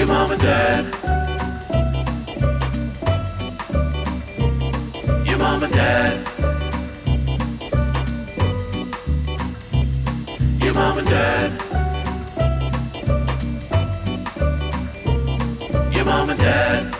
Your mom and dad. Your mom and dad. Your mom and dad. Your mom and dad.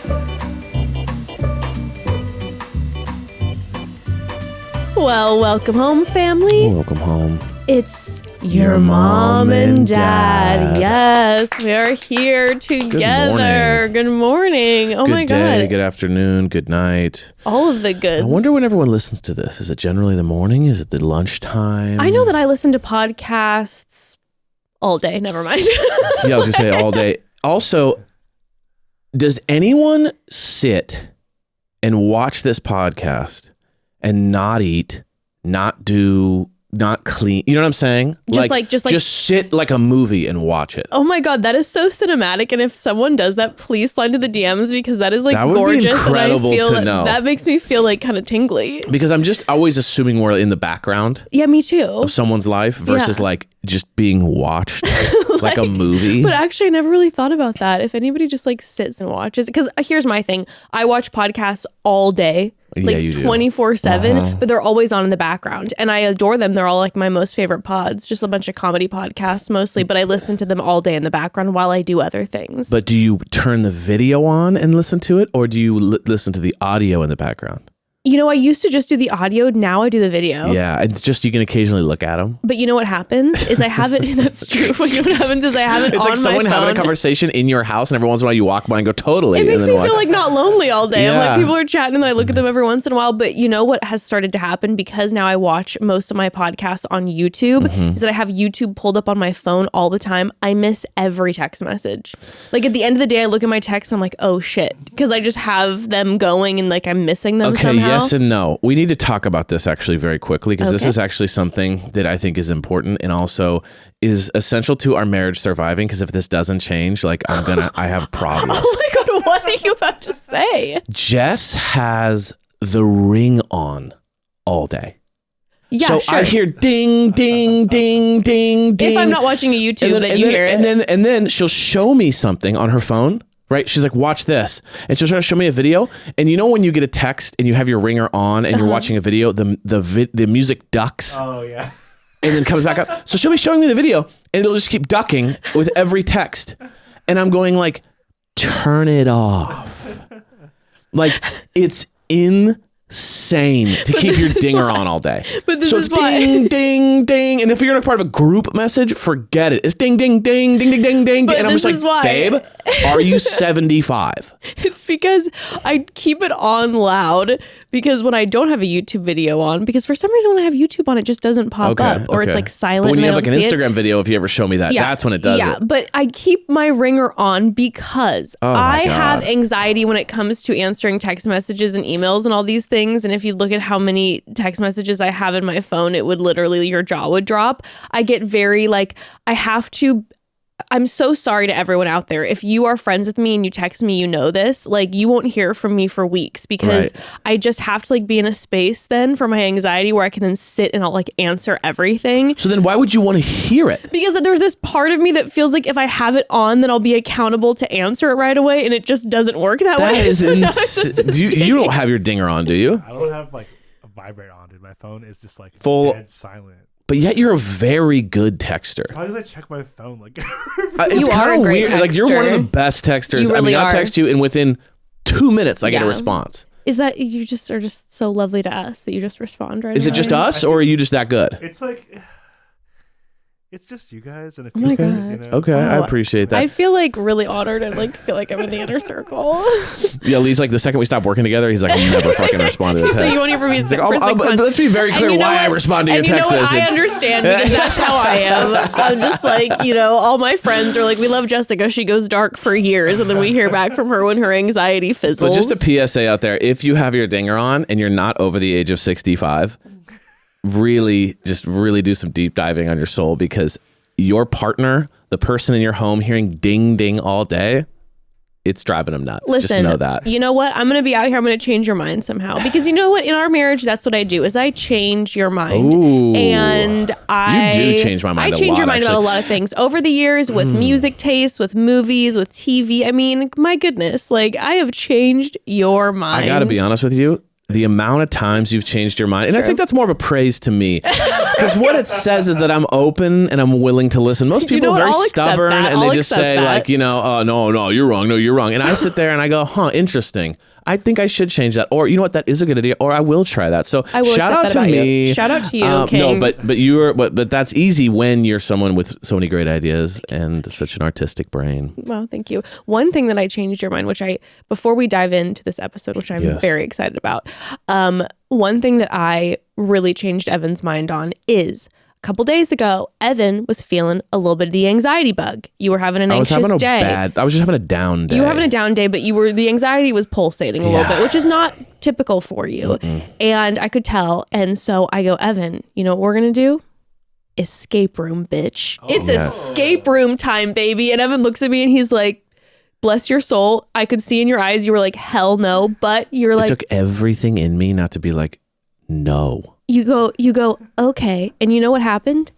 Well, welcome home, family. Welcome home. It's your mom and dad. Yes, we are here together. Good morning. Oh my God. Good day, good afternoon, good night. All of the goods. I wonder when everyone listens to this. Is it generally the morning? Is it the lunchtime? I know that I listen to podcasts all day. Never mind. Yeah, I was going to say all day. Also, does anyone sit and watch this podcast and not eat, not do, not clean? You know what I'm saying? Just sit like a movie and watch it. Oh my God, that is so cinematic. And if someone does that, please slide to the DMs because that is like That would gorgeous. be incredible and I feel to know. that makes me feel like kind of tingly. Because I'm just always assuming we're in the background Yeah, me too. of someone's life versus like just being watched like a movie. But actually, I never really thought about that. If anybody just like sits and watches, because here's my thing. I watch podcasts all day, like 24/7, but they're always on in the background. And I adore them. They're all like my most favorite pods, just a bunch of comedy podcasts mostly, but I listen to them all day in the background while I do other things. But do you turn the video on and listen to it, or do you listen to the audio in the background? You know, I used to just do the audio. Now I do the video. Yeah, and just you can occasionally look at them. But you know what happens is I have it. That's true. But you know what happens is I have it It's on like someone my phone. having a conversation in your house, and every once in a while you walk by and go, totally. It makes and me then feel like not lonely all day. I'm Yeah. like, people are chatting and I look at them every once in a while. But you know what has started to happen because now I watch most of my podcasts on YouTube is that I have YouTube pulled up on my phone all the time. I miss every text message. Like at the end of the day, I look at my texts and I'm like, oh shit. Because I just have them going and like I'm missing them Okay, somehow. yes and no. We need to talk about this actually very quickly because this Okay. is actually something that I think is important and also is essential to our marriage surviving. Because if this doesn't change, like I have problems. Oh my God, what are you about to say? Jess has the ring on all day. Yeah, So sure. I hear ding, ding, ding, ding, ding. If I'm not watching a YouTube, then you hear it. And then she'll show me something on her phone. Right? She's like, watch this. And she'll try to show me a video. And you know when you get a text and you have your ringer on and you're watching a video, the music ducks. Oh, yeah. And then comes back up. So she'll be showing me the video and it'll just keep ducking with every text. And I'm going like, turn it off. Like it's insane to keep your dinger on all day. But this so is it's why. ding, ding, ding. And if you're in a part of a group message, forget it. It's ding, ding, ding, ding, ding, ding, ding. But And I'm this just is like, why. babe, are you 75? It's because I keep it on loud because when I don't have a YouTube video on, because for some reason when I have YouTube on, it just doesn't pop up or it's like silent. But when you and have I like an don't see it. Instagram video, if you ever show me that, that's when it does Yeah, it. but I keep my ringer on because Oh my I have God. anxiety when it comes to answering text messages and emails and all these things. And if you look at how many text messages I have in my phone, it would literally, your jaw would drop. I get very like, I'm so sorry to everyone out there. If you are friends with me and you text me, you know this, like you won't hear from me for weeks because I just have to like be in a space then for my anxiety where I can then sit and I'll like answer everything. So then why would you want to hear it? Because there's this part of me that feels like if I have it on, then I'll be accountable to answer it right away. And it just doesn't work that way. That is So now it's insane. just You don't have your dinger on, do you? I don't have like a vibrate on, dude. My phone is just like Full- dead silent. But yet you're a very good texter. Why does I check my phone like? It's You are kind a of great weird. Like you're one of the texter. best texters. You I mean, really I'll are. text you and within 2 minutes I get a Yeah. response. Is that you just are just so lovely to us that you just respond right Is it away? just us or are you just that good? It's like, it's just you guys and a Oh few my things, God. you know. Okay, I Wow. appreciate that. I feel like really honored and like feel like I'm in the inner circle. Yeah, Lee's like the second we stop working together, hear I'll never fucking respond to a So text. you won't hear from me He's like, for 6 but months. let's be very And clear you know why I what? respond to your And you know text what? message. I understand because that's how I am. I'm just like, you know, all my friends are like, we love Jessica. She goes dark for years. And then we hear back from her when her anxiety fizzles. But just a PSA out there, if you have your dinger on and you're not over the age of 65, really do some deep diving on your soul because your partner, the person in your home hearing ding ding all day, it's driving him nuts. Listen, just know that. You know what? I'm going to be out here. I'm going to change your mind somehow. Because you know what? In our marriage, that's what I do is I change your mind. Ooh. And You do change my mind I change your mind actually. about a lot of things. Over the years with music tastes, with movies, with TV. I mean, my goodness. Like, I have changed your mind. I got to be honest with you. The amount of times you've changed your mind. And I think that's more of a praise to me. Because what it says is that I'm open and I'm willing to listen. Most people are very stubborn and they just say like, no, you're wrong. No, you're wrong. And I sit there and I go, interesting. I think I should change that. Or you know what? That is a good idea. Or I will try that. So shout out to me. You. Shout out to you, King. No, but that's easy when you're someone with so many great ideas and such an artistic brain. Well, thank you. One thing that I changed your mind, before we dive into this episode, which I'm very excited about. One thing that I really changed Evan's mind on is a couple days ago, Evan was feeling a little bit of the anxiety bug. You were having an anxious day. I was just having a down day. You were having a down day, but the anxiety was pulsating a little bit, which is not typical for you. Mm-mm. And I could tell. And so I go, Evan, you know what we're going to do? Escape room, bitch. It's escape room time, baby. And Evan looks at me and he's like, bless your soul. I could see in your eyes you were like, hell no. But you're like, it took everything in me not to be like, no. You go, okay. And you know what happened?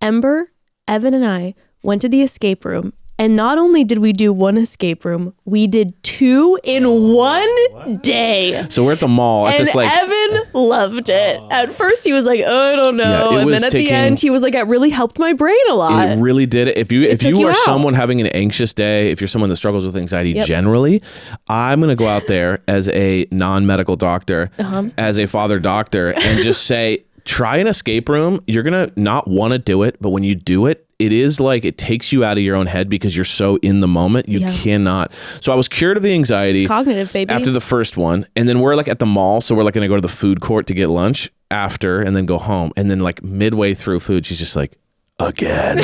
Ember, Evan, and I went to the escape room. And not only did we do one escape room, we did 2 in one day. So we're at the mall. And Evan loved it. At first he was like, I don't know. Yeah, and then at the end he was like, it really helped my brain a lot. It really did. If you are someone having an anxious day, if you're someone that struggles with anxiety generally, I'm going to go out there as a non-medical doctor, as a father doctor, and just say, try an escape room. You're going to not want to do it, but when you do it, it is like it takes you out of your own head because you're so in the moment. You cannot. So I was cured of the anxiety. It's cognitive, baby. After the first one. And then we're like at the mall. So we're like going to go to the food court to get lunch after and then go home. And then like midway through food, she's just like, again.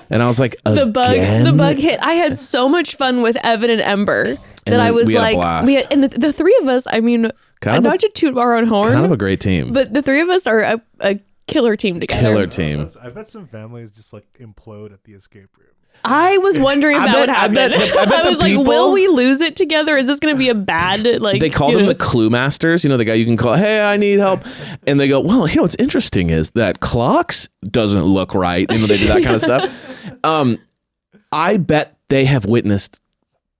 And I was like, again? The bug hit. I had so much fun with Evan and Ember that I was like, and the three of us, I mean, not to toot our own horn. Kind of a great team. But the three of us are a killer team together. Killer team. I bet some families just like implode at the escape room. I was wondering if that would happen. I was like, will we lose it together? Is this going to be a bad, like... They call them the clue masters. You know, the guy you can call, hey, I need help. And they go, well, you know, what's interesting is that clocks doesn't look right. You know, they do that kind of stuff. I bet they have witnessed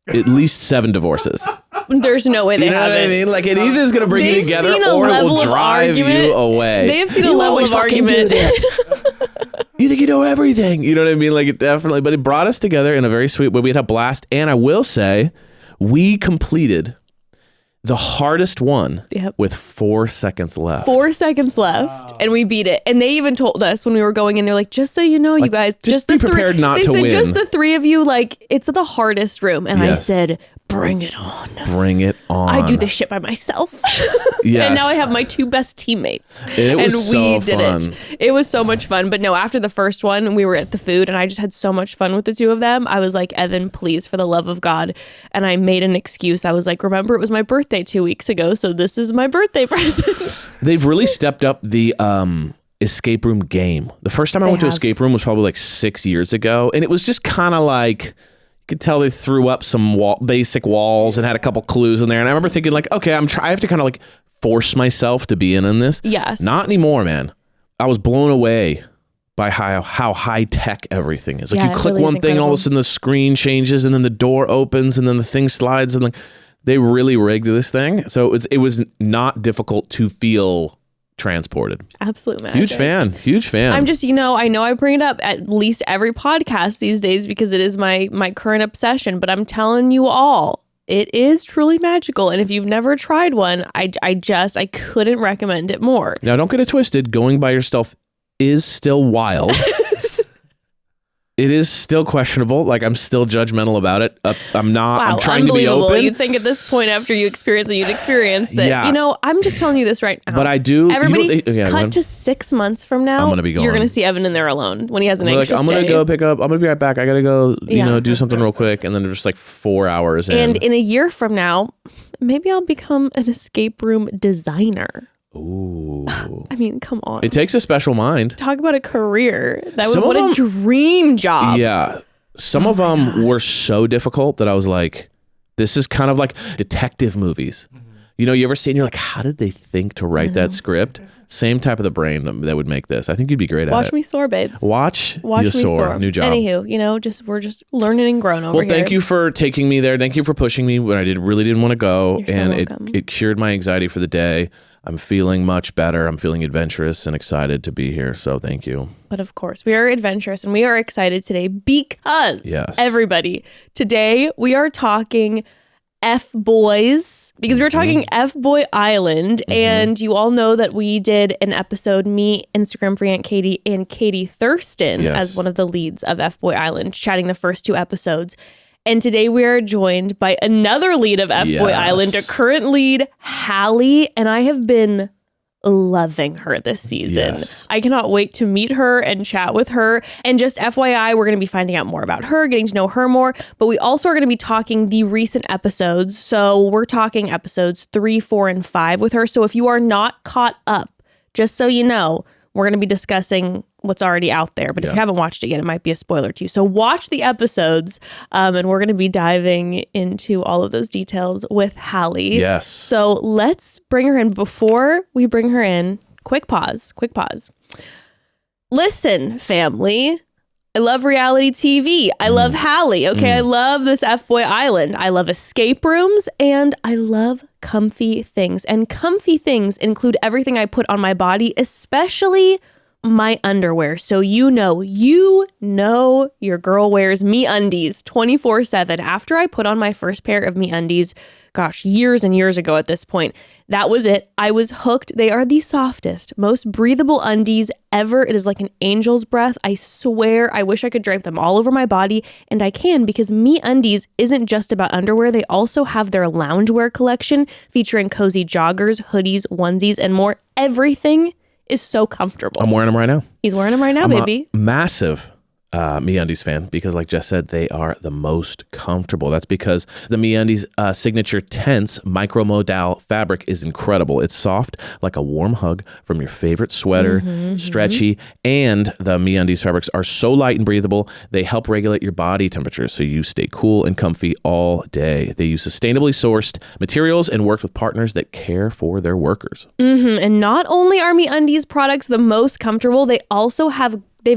at least 7 divorces. There's no way they haven't. You know what I mean? Like it either is going to bring you together or it will drive you away. They've seen a level of argument. You think you know everything. You know what I mean? Like it definitely, but it brought us together in a very sweet way. We had a blast. And I will say, we completed the hardest one with 4 seconds left. 4 seconds left, and we beat it. And they even told us when we were going in, they're like, just so you know, you guys, just be prepared not to win. They said, just the 3 of you, like, it's the hardest room. And I said, bring it on. Bring it on. I do this shit by myself. Yes. And now I have my 2 best teammates. It was so fun. It was so much fun. But no, after the first one, we were at the food, and I just had so much fun with the 2 of them. I was like, Evan, please, for the love of God. And I made an excuse. I was like, remember, it was my birthday 2 weeks ago, so this is my birthday present. They've really stepped up the escape room game. The first time I went to escape room was probably like 6 years ago, and it was just kind of like, you could tell they threw up some basic walls and had a couple clues in there. And I remember thinking like, okay, I have to kind of like force myself to be in this. Yes. Not anymore, man. I was blown away by how high tech everything is. Like you click one thing, and all of a sudden the screen changes, and then the door opens, and then the thing slides, and like they really rigged this thing. So it was not difficult to feel transported. Absolute magic. Huge fan. I'm just, I know I bring it up at least every podcast these days because it is my current obsession, but I'm telling you all, it is truly magical. And if you've never tried one, I couldn't recommend it more. Now, don't get it twisted. Going by yourself is still wild. It is still questionable. Like I'm still judgmental about it. I'm not. Wow, I'm trying to be open. You'd think at this point, after you experience what you'd experienced, that I'm just telling you this right now. But I do. Everybody, cut to 6 months from now. I'm gonna be gone. You're gonna see Evan in there alone when he has an anxious day. I'm gonna go pick up. I'm gonna be right back. I gotta go. Do something real quick, and then there's just like 4 hours. And in a year from now, maybe I'll become an escape room designer. Ooh. I mean, come on. It takes a special mind. Talk about a career. What a dream job. Yeah. some of them were so difficult that I was like, this is kind of like detective movies. You know, you ever see and you're like, how did they think to write that script? Same type of the brain that would make this. I think you'd be great at it. Watch me soar, babes. Watch me you soar. soar. New job. Anywho, you know, we're just learning and growing over here. Well, thank you for taking me there. Thank you for pushing me when I really didn't want to go. You're so and welcome. it cured my anxiety for the day. I'm feeling much better. I'm feeling adventurous and excited to be here. So thank you. But of course, we are adventurous and we are excited today because everybody, today we are talking Fboys. Because we were talking FBoy Island, and you all know that we did an episode, me, Instagram for Aunt Katie, and Katie Thurston as one of the leads of FBoy Island, chatting the first 2 episodes. And today we are joined by another lead of FBoy Island, a current lead, Hali, and I have been loving her this season. I cannot wait to meet her and chat with her. And just FYI, we're going to be finding out more about her, getting to know her more, but we also are going to be talking the recent episodes. So we're talking episodes 3, 4, and 5 with her. So if you are not caught up, just so you know, we're going to be discussing what's already out there. But if you haven't watched it yet, it might be a spoiler to you. So watch the episodes, and we're going to be diving into all of those details with Hali. Yes. So let's bring her in. Before we bring her in, quick pause. Listen, family. I love reality TV. I love Hali. Okay, I love this Fboy Island. I love escape rooms, and I love comfy things. And comfy things include everything I put on my body, especially my underwear. So you know your girl wears MeUndies 24/7. After I put on my first pair of MeUndies, gosh, years and years ago at this point, that was it. I was hooked. They are the softest, most breathable undies ever. It is like an angel's breath. I swear, I wish I could drape them all over my body, and I can because MeUndies isn't just about underwear. They also have their loungewear collection featuring cozy joggers, hoodies, onesies, and more. Everything is so comfortable. I'm wearing them right now. He's wearing them right now, baby. A massive MeUndies fan because, like Jess said, they are the most comfortable. That's because the MeUndies signature tense micromodal fabric is incredible. It's soft like a warm hug from your favorite sweater, stretchy, and the MeUndies fabrics are so light and breathable. They help regulate your body temperature so you stay cool and comfy all day. They use sustainably sourced materials and work with partners that care for their workers. And not only are MeUndies products the most comfortable, they've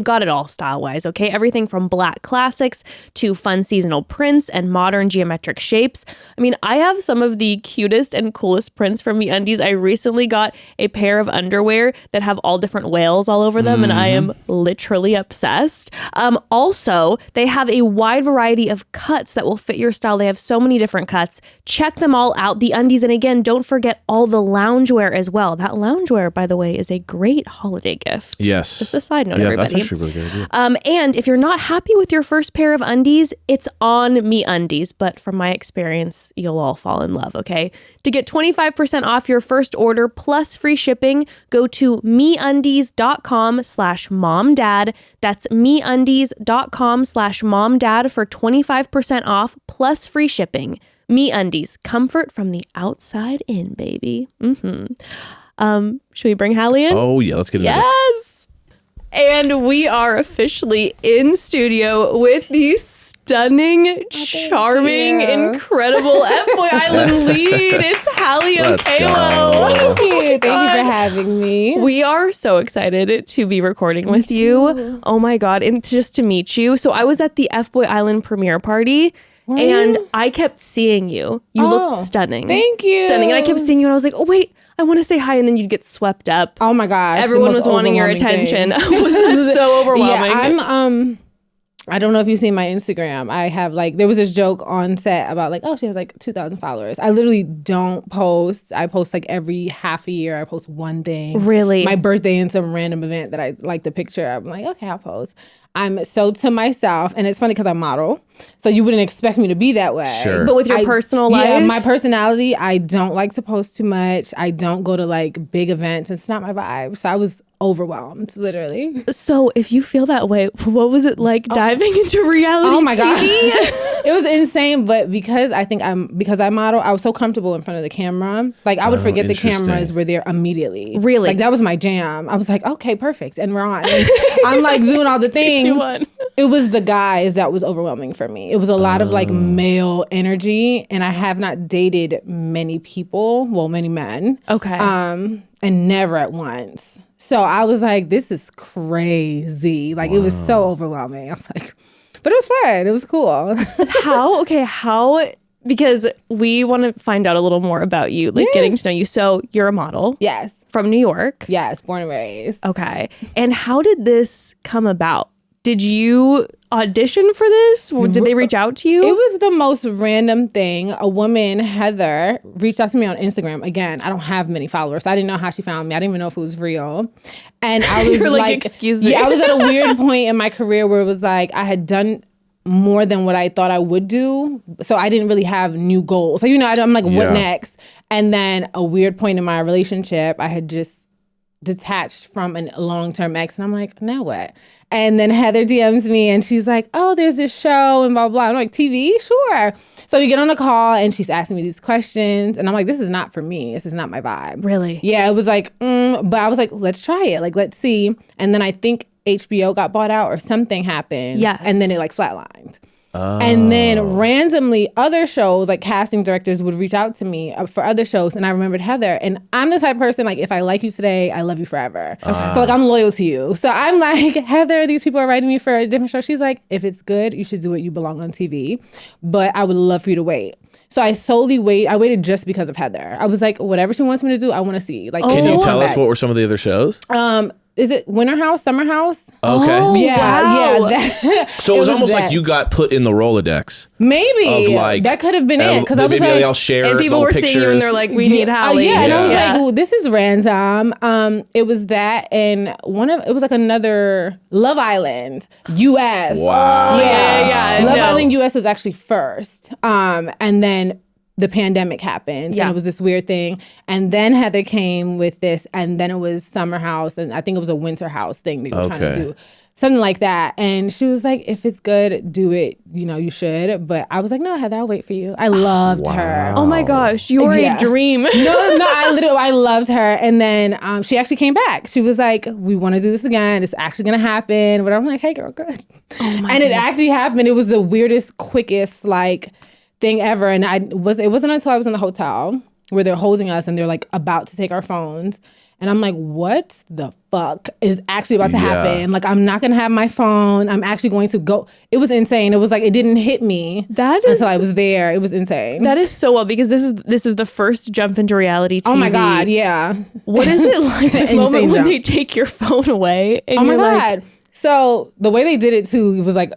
got it all style-wise, okay? Everything from black classics to fun seasonal prints and modern geometric shapes. I mean, I have some of the cutest and coolest prints from MeUndies. I recently got a pair of underwear that have all different whales all over them, and I am literally obsessed. Also, they have a wide variety of cuts that will fit your style. They have so many different cuts. Check them all out, the undies. And again, don't forget all the loungewear as well. That loungewear, by the way, is a great holiday gift. Yes. Just a side note, everybody. That's actually a really good idea. And if you're not happy with your first pair of undies, it's on MeUndies. But from my experience, you'll all fall in love, okay? To get 25% off your first order plus free shipping, go to MeUndies.com/momdad. That's MeUndies.com/momdad for 25% off plus free shipping. MeUndies, comfort from the outside in, baby. Should we bring Hali in? Oh, yeah. Let's get into this. Yes. And we are officially in studio with the stunning, charming, incredible Fboy Island lead. It's Hali Okeowo. Thank you. Thank you for having me. We are so excited to be recording with you. Oh my God. And just to meet you. So I was at the Fboy Island premiere party. And I kept seeing you. You looked stunning. Thank you. Stunning. And I kept seeing you and I was like, oh, wait, I want to say hi. And then you'd get swept up. Oh my gosh. Everyone was wanting your attention. Was that so overwhelming? Yeah, I don't know if you've seen my Instagram. I have there was this joke on set about she has 2,000 followers. I literally don't post. I post every half a year. I post one thing. Really? My birthday and some random event that I like the picture. I'm like, okay, I'll post. I'm so to myself, and it's funny because I model, so you wouldn't expect me to be that way. Sure. But with your personal life? Yeah, my personality, I don't like to post too much. I don't go to big events. It's not my vibe. So I was overwhelmed, literally. So if you feel that way, what was it like diving into reality Oh my TV? God. It was insane, but because I model, I was so comfortable in front of the camera. I would forget the cameras were there immediately. Really? That was my jam. I was like, okay, perfect. And we're on. And I'm doing all the things. It was the guys that was overwhelming for me. It was a lot of like male energy, and I have not dated many people, well, many men. Okay. And never at once. So I was like, this is crazy. Like it was so overwhelming. I was like, but it was fun. It was cool. How because we want to find out a little more about you, like getting to know you. So you're a model. Yes. From New York. Yes, born and raised. Okay. And how did this come about? Did you audition for this? Did they reach out to you? It was the most random thing. A woman, Heather, reached out to me on Instagram. Again, I don't have many followers. So I didn't know how she found me. I didn't even know if it was real. And I was You're like, excuse me. Yeah, I was at a weird point in my career where it was like I had done more than what I thought I would do. So I didn't really have new goals. So, I'm like, what next? And then a weird point in my relationship, I had just detached from a long-term ex. And I'm like, now what? And then Heather DMs me and she's like, oh, there's this show and blah, blah. I'm like, TV? Sure. So we get on a call and she's asking me these questions. And I'm like, this is not for me. This is not my vibe. Really? Yeah, it was like, but I was like, let's try it. Like, let's see. And then I think HBO got bought out or something happened. Yes. And then it like flatlined. And then randomly other shows, like casting directors would reach out to me for other shows. And I remembered Heather. And I'm the type of person, like, if I like you today, I love you forever. Okay. So like, I'm loyal to you. So I'm like, Heather, these people are writing me for a different show. She's like, if it's good, you should do it. You belong on TV. But I would love for you to wait. So I waited just because of Heather. I was like, whatever she wants me to do, I want to see. Like, can you tell us what were some of the other shows? Is it Winter House, Summer House? Okay. Oh, Yeah, wow. yeah. So it was almost that. like you got put in the Rolodex. Maybe. Of like, that could have been it. Because I was maybe like, I'll share And people little were pictures. seeing you and they're like, we need Hali. yeah, and I was Yeah. like, well, this is random. It was that, and it was like another Love Island US. Wow. Yeah. Love no. Island US was actually first, and then the pandemic happened, and it was this weird thing. And then Heather came with this, and then it was Summer House, and I think it was a Winter House thing they were trying to do. Something like that. And she was like, if it's good, do it. You should. But I was like, no, Heather, I'll wait for you. I loved her. Oh my gosh, you're a dream. No, I loved her. And then she actually came back. She was like, we want to do this again. It's actually going to happen. But I'm like, hey, girl, good. Oh my and it actually happened. It was the weirdest, quickest, like, thing ever. And it wasn't until I was in the hotel where they're holding us and they're like about to take our phones. And I'm like, what the fuck is actually about to happen? Like, I'm not going to have my phone. I'm actually going to go. It was insane. It was like, it didn't hit me until I was there. It was insane. That is so well, because this is the first jump into reality TV. Oh my God, yeah. What is it like the moment when they take your phone away? And oh my God. Like, so the way they did it too, it was like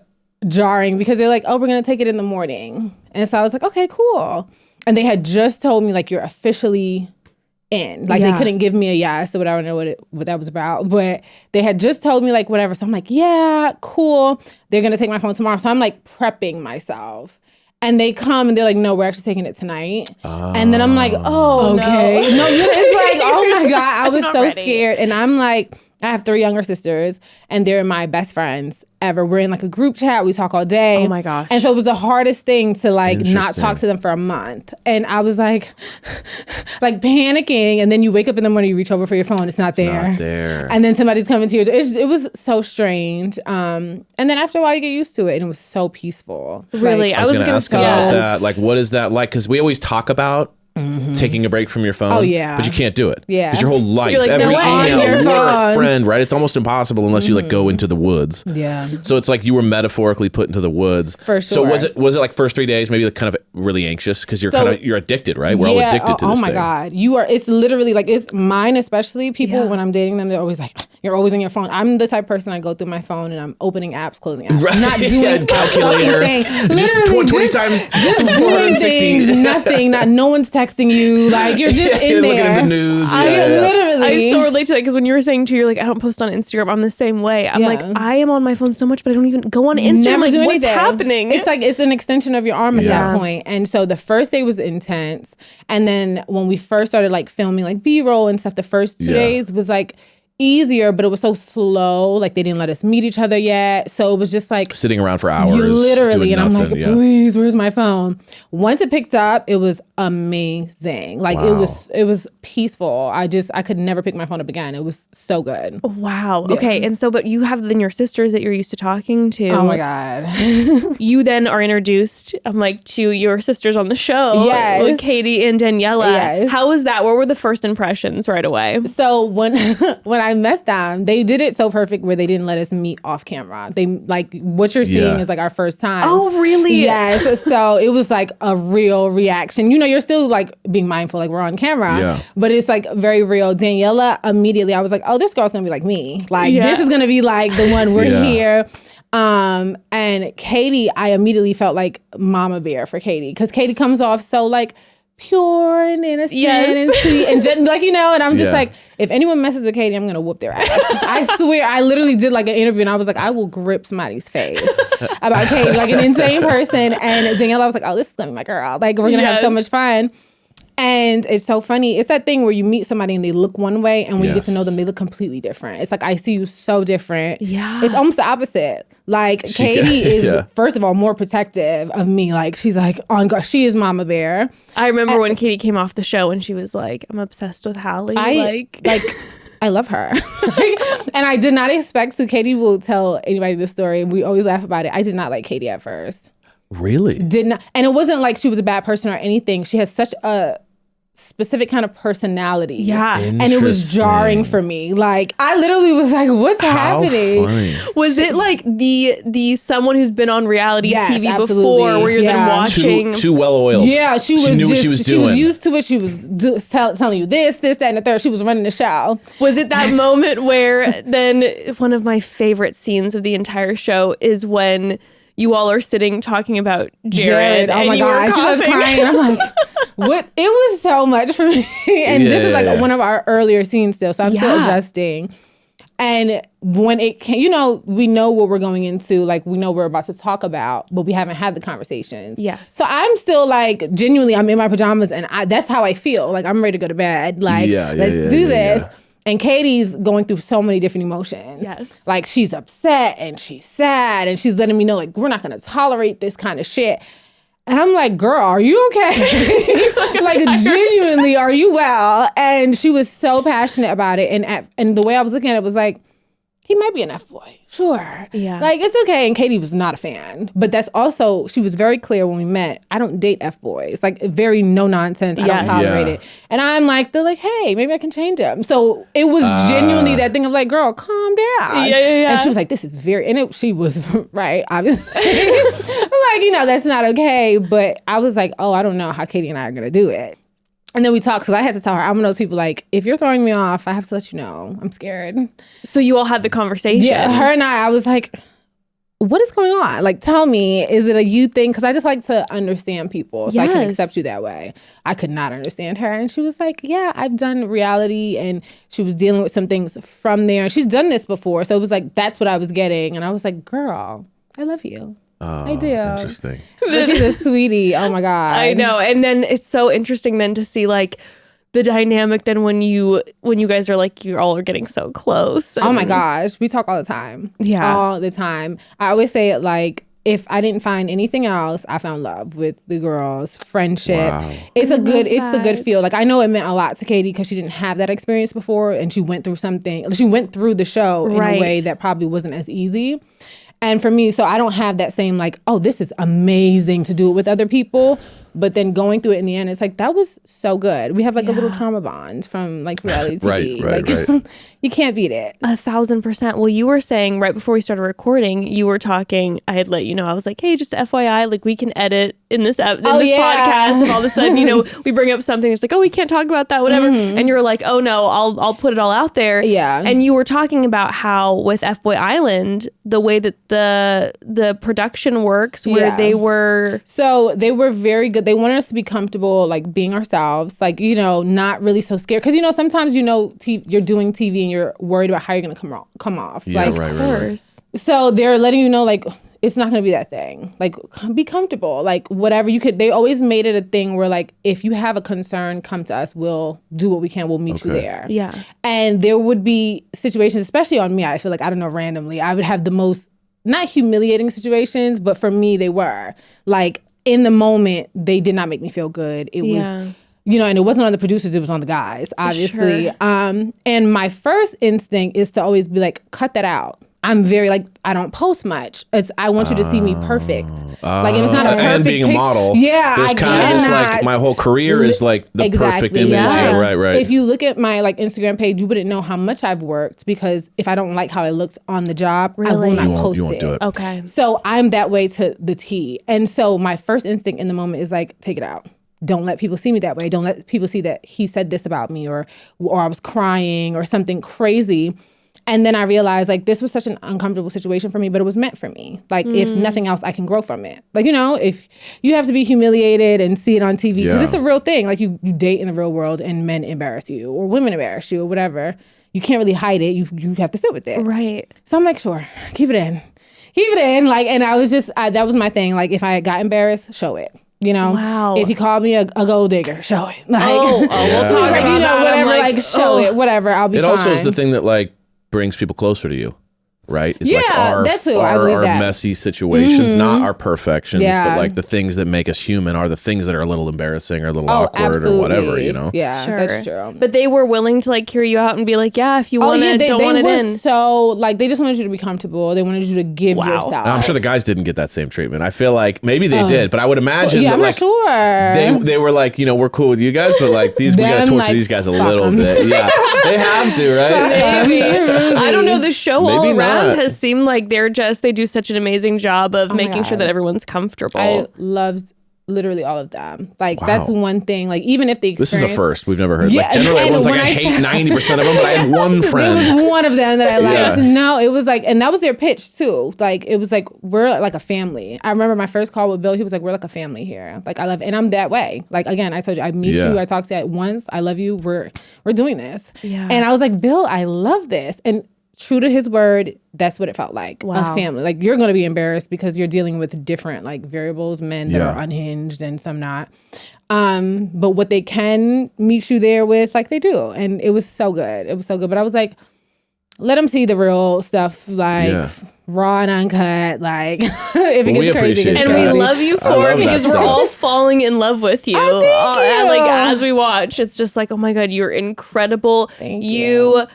jarring because they're like, oh, we're going to take it in the morning. And so I was like, okay, cool. And they had just told me like, you're officially in. Like they couldn't give me a yes or whatever. I don't know what that was about. But they had just told me like whatever. So I'm like, yeah, cool. They're going to take my phone tomorrow. So I'm like prepping myself. And they come and they're like, no, we're actually taking it tonight. And then I'm like, oh, okay. No, it's like, oh my God. I was so scared. And I'm like, I have 3 younger sisters and they're my best friends ever. We're in like a group chat. We talk all day. Oh my gosh. And so it was the hardest thing to like not talk to them for a month. And I was like panicking. And then you wake up in the morning, you reach over for your phone. It's not there. And then somebody's coming to you. It was so strange. And then after a while you get used to it and it was so peaceful. Really? I was going to ask about that. Like, what is that like? Because we always talk about taking a break from your phone. Oh, yeah. But you can't do it. Yeah. Because your whole life, You're like, every no, email, work, friend, right? It's almost impossible unless you like go into the woods. Yeah. So it's like you were metaphorically put into the woods. For So sure. was it like first 3 days maybe like kind of really anxious because you're you're addicted, right? We're all addicted to this Oh my thing. God. It's literally like, it's mine especially. People, when I'm dating them, they're always like, you're always on your phone. I'm the type of person, I go through my phone and I'm opening apps, closing apps. Right. I'm not doing calculator. thing. Just Literally 20 times just doing 460. things, nothing. No one's texting you. Like you're just in you're there. looking at the news. Literally. I so relate to that because when you were saying too, you're like, I don't post on Instagram. I'm the same way. I'm like, I am on my phone so much, but I don't even go on Instagram. Never like, do what's anything. happening? It's like it's an extension of your arm at that point. And so the first day was intense. And then when we first started like filming like B-roll and stuff, the first 2 days was like, easier, but it was so slow. Like they didn't let us meet each other yet. So it was just like Sitting around for hours. literally. doing And I'm nothing, like, yeah. please, where's my phone? Once it picked up, it was amazing. Like Wow. it was peaceful. I could never pick my phone up again. It was so good. Wow. Okay. And so, but you have then your sisters that you're used to talking to. Oh my God. You then are introduced, to your sisters on the show. Yes. With Katie and Daniella. Yes. How was that? What were the first impressions right away? So when I met them, they did it so perfect where they didn't let us meet off camera. They like what you're seeing Yeah. is like our first time. Oh, really? Yes. So it was like a real reaction. You're still like being mindful, like we're on camera, Yeah. but it's like very real. Daniella, immediately I was like, oh, this girl's gonna be like me. Like Yeah. this is gonna be like the one we're Yeah. here. And Katie, I immediately felt like mama bear for Katie because Katie comes off so like pure and innocent Yes. and sweet and and I'm just Yeah. like, if anyone messes with Katie, I'm gonna whoop their ass. I swear, I literally did like an interview and I was like, I will grip somebody's face about Katie, like an insane person. And Daniella was like, oh, this is gonna be my girl. Like we're gonna have so Yes. much fun. And it's so funny. It's that thing where you meet somebody and they look one way, and when you get to know them, they look completely different. It's like, I see you so different. Yeah. It's almost the opposite. Like Katie is, first of all, more protective of me. Like she's like, on guard. She is mama bear. I remember when Katie came off the show and she was like, I'm obsessed with Hali. I love her. And I did not expect to. Katie will tell anybody this story. We always laugh about it. I did not like Katie at first. Really? Did not. And it wasn't like she was a bad person or anything. She has such a specific kind of personality. Yeah. And it was jarring for me. Like I literally was like, what's happening? Funny. Was it like the someone who's been on reality Yes, TV absolutely. before where you're then Yeah. watching? Too well oiled. Yeah, she was knew just, what she was doing. was used to it. She was telling you this, that, and the third. She was running the show. Was it that moment where then one of my favorite scenes of the entire show is when you all are sitting talking about Jared Oh and my you were God. She starts coughing? crying. I'm like, what? It was so much for me. And this is like one of our earlier scenes still. So I'm still Yeah. adjusting. And when it came, we know what we're going into. Like, we know what we're about to talk about, but we haven't had the conversations. Yes. So I'm still like, genuinely, I'm in my pajamas and that's how I feel. Like, I'm ready to go to bed. Like, let's do this. Yeah. And Katie's going through so many different emotions. Yes. Like she's upset and she's sad and she's letting me know like, we're not going to tolerate this kind of shit. And I'm like, girl, are you okay? like genuinely, are you well? And she was so passionate about it. And the way I was looking at it was like, he might be an F-boy. Sure. Yeah. Like, it's okay. And Katie was not a fan. But that's also, she was very clear when we met, I don't date F-boys. Like, very no nonsense. I Yes. don't tolerate Yeah. it. And I'm like, they're like, hey, maybe I can change him. So it was genuinely that thing of like, girl, calm down. Yeah. And she was like, this is very, and she was right, obviously. like, that's not okay. But I was like, oh, I don't know how Katie and I are going to do it. And then we talked because I had to tell her, I'm one of those people like, if you're throwing me off, I have to let you know. I'm scared. So you all had the conversation. Yeah, her and I was like, what is going on? Like, tell me, is it a you thing? Because I just like to understand people so I can Yes. accept you that way. I could not understand her. And she was like, yeah, I've done reality. And she was dealing with some things from there. And she's done this before. So it was like, that's what I was getting. And I was like, girl, I love you. I do. Interesting. But she's a sweetie. Oh my God. I know. And then it's so interesting then to see like the dynamic then when you guys are like, you all are getting so close. Oh my and- gosh. We talk all the time. Yeah. All the time. I always say it like, if I didn't find anything else, I found love with the girls, friendship. Wow. It's a good that. feel. Like I know it meant a lot to Katie because she didn't have that experience before and she went through something. She went through the show in Right. a way that probably wasn't as easy. And for me, so I don't have that same like, oh, this is amazing to do it with other people. But then going through it in the end, it's like, that was so good. We have like a little trauma bond from like reality TV. Right. You can't beat it. 1,000%. Well, you were saying right before we started recording, you were talking, I had let you know, I was like, hey, just FYI, like we can edit in this podcast. And all of a sudden, we bring up something. It's like, oh, we can't talk about that, whatever. And you're like, oh no, I'll put it all out there. Yeah. And you were talking about how with FBoy Island, the way that the production works, where they were. So they were very good. They wanted us to be comfortable, like being ourselves, like, not really so scared. Because, sometimes, you're doing TV and you're worried about how you're going to come off. Yeah, like, right. Of course. So they're letting you know, like, it's not going to be that thing. Like, be comfortable. Like, whatever you could. They always made it a thing where, like, if you have a concern, come to us. We'll do what we can. We'll meet you there. Yeah. And there would be situations, especially on me, I feel like, I don't know, randomly, I would have the most, not humiliating situations, but for me, they were. Like, in the moment, they did not make me feel good. It was, you know, and it wasn't on the producers, it was on the guys, obviously. Sure. And my first instinct is to always be like, cut that out. I'm very like, I don't post much. I want you to see me perfect. Like, if it's not a perfect and being a model, I there's kind of this like, my whole career is like the perfect image. Yeah, right. If you look at my like Instagram page, you wouldn't know how much I've worked, because if I don't like how I looked on the job, I will not post you won't it. do it. Okay. So I'm that way to the T. And so my first instinct in the moment is like, take it out. Don't let people see me that way. Don't let people see that he said this about me, or I was crying or something crazy. And then I realized, like, this was such an uncomfortable situation for me, but it was meant for me. Like, if nothing else, I can grow from it. Like, you know, if you have to be humiliated and see it on TV, because it's a real thing. Like, you date in the real world and men embarrass you, or women embarrass you, or whatever. You can't really hide it. You have to sit with it. Right. So I'm like, sure, keep it in. Keep it in. Like, and I was just, that was my thing. Like, if I got embarrassed, show it. You know, wow. If he called me a gold digger, show it. Like, we'll talk about you know, that. whatever, like show it, whatever. I'll be fine. It also is the thing that like brings people closer to you, right? It's like that's who I believe our that. messy situations, not our perfections, Yeah. but like the things that make us human are the things that are a little embarrassing or a little awkward or whatever, you know? Yeah, Sure. that's true. But they were willing to like hear you out and be like, yeah, if you want to, don't want it were in. so like, they just wanted you to be comfortable. They wanted you to give yourself. I'm sure the guys didn't get that same treatment. I feel like maybe they did, but I would imagine that I'm like not sure. they were like, you know, we're cool with you guys, but like we gotta torture like, these guys a fuck little 'em. bit. Yeah, they have to, right? Maybe. I don't know. The show all Maybe around not. has seemed like they do such an amazing job of making sure God. that everyone's comfortable. I loved literally all of them. Like, that's one thing. Like, even if the experience... This is a first. We've never heard. Yeah, Like generally, and everyone's like, when I I hate 90% of them, but I had one friend. There was one of them that I liked. Yeah. No, it was like, and that was their pitch too. Like, it was like, we're like a family. I remember my first call with Bill. He was like, we're like a family here. Like, I love, and I'm that way. Like, again, I told you, I meet you, I talk to you at once. I love you. We're doing this. Yeah. And I was like, Bill, I love this. And true to his word, that's what it felt like. Wow. A family. Like, you're going to be embarrassed because you're dealing with different like variables, men that are unhinged and some not. But what they can meet you there with, like, they do. And it was so good. It was so good. But I was like, let them see the real stuff, like raw and uncut. Like, if it gets crazy, it gets and crazy. we love you for it because we're all falling in love with you. thank you. Like, as we watch, it's just like, oh my God, you're incredible. Thank you.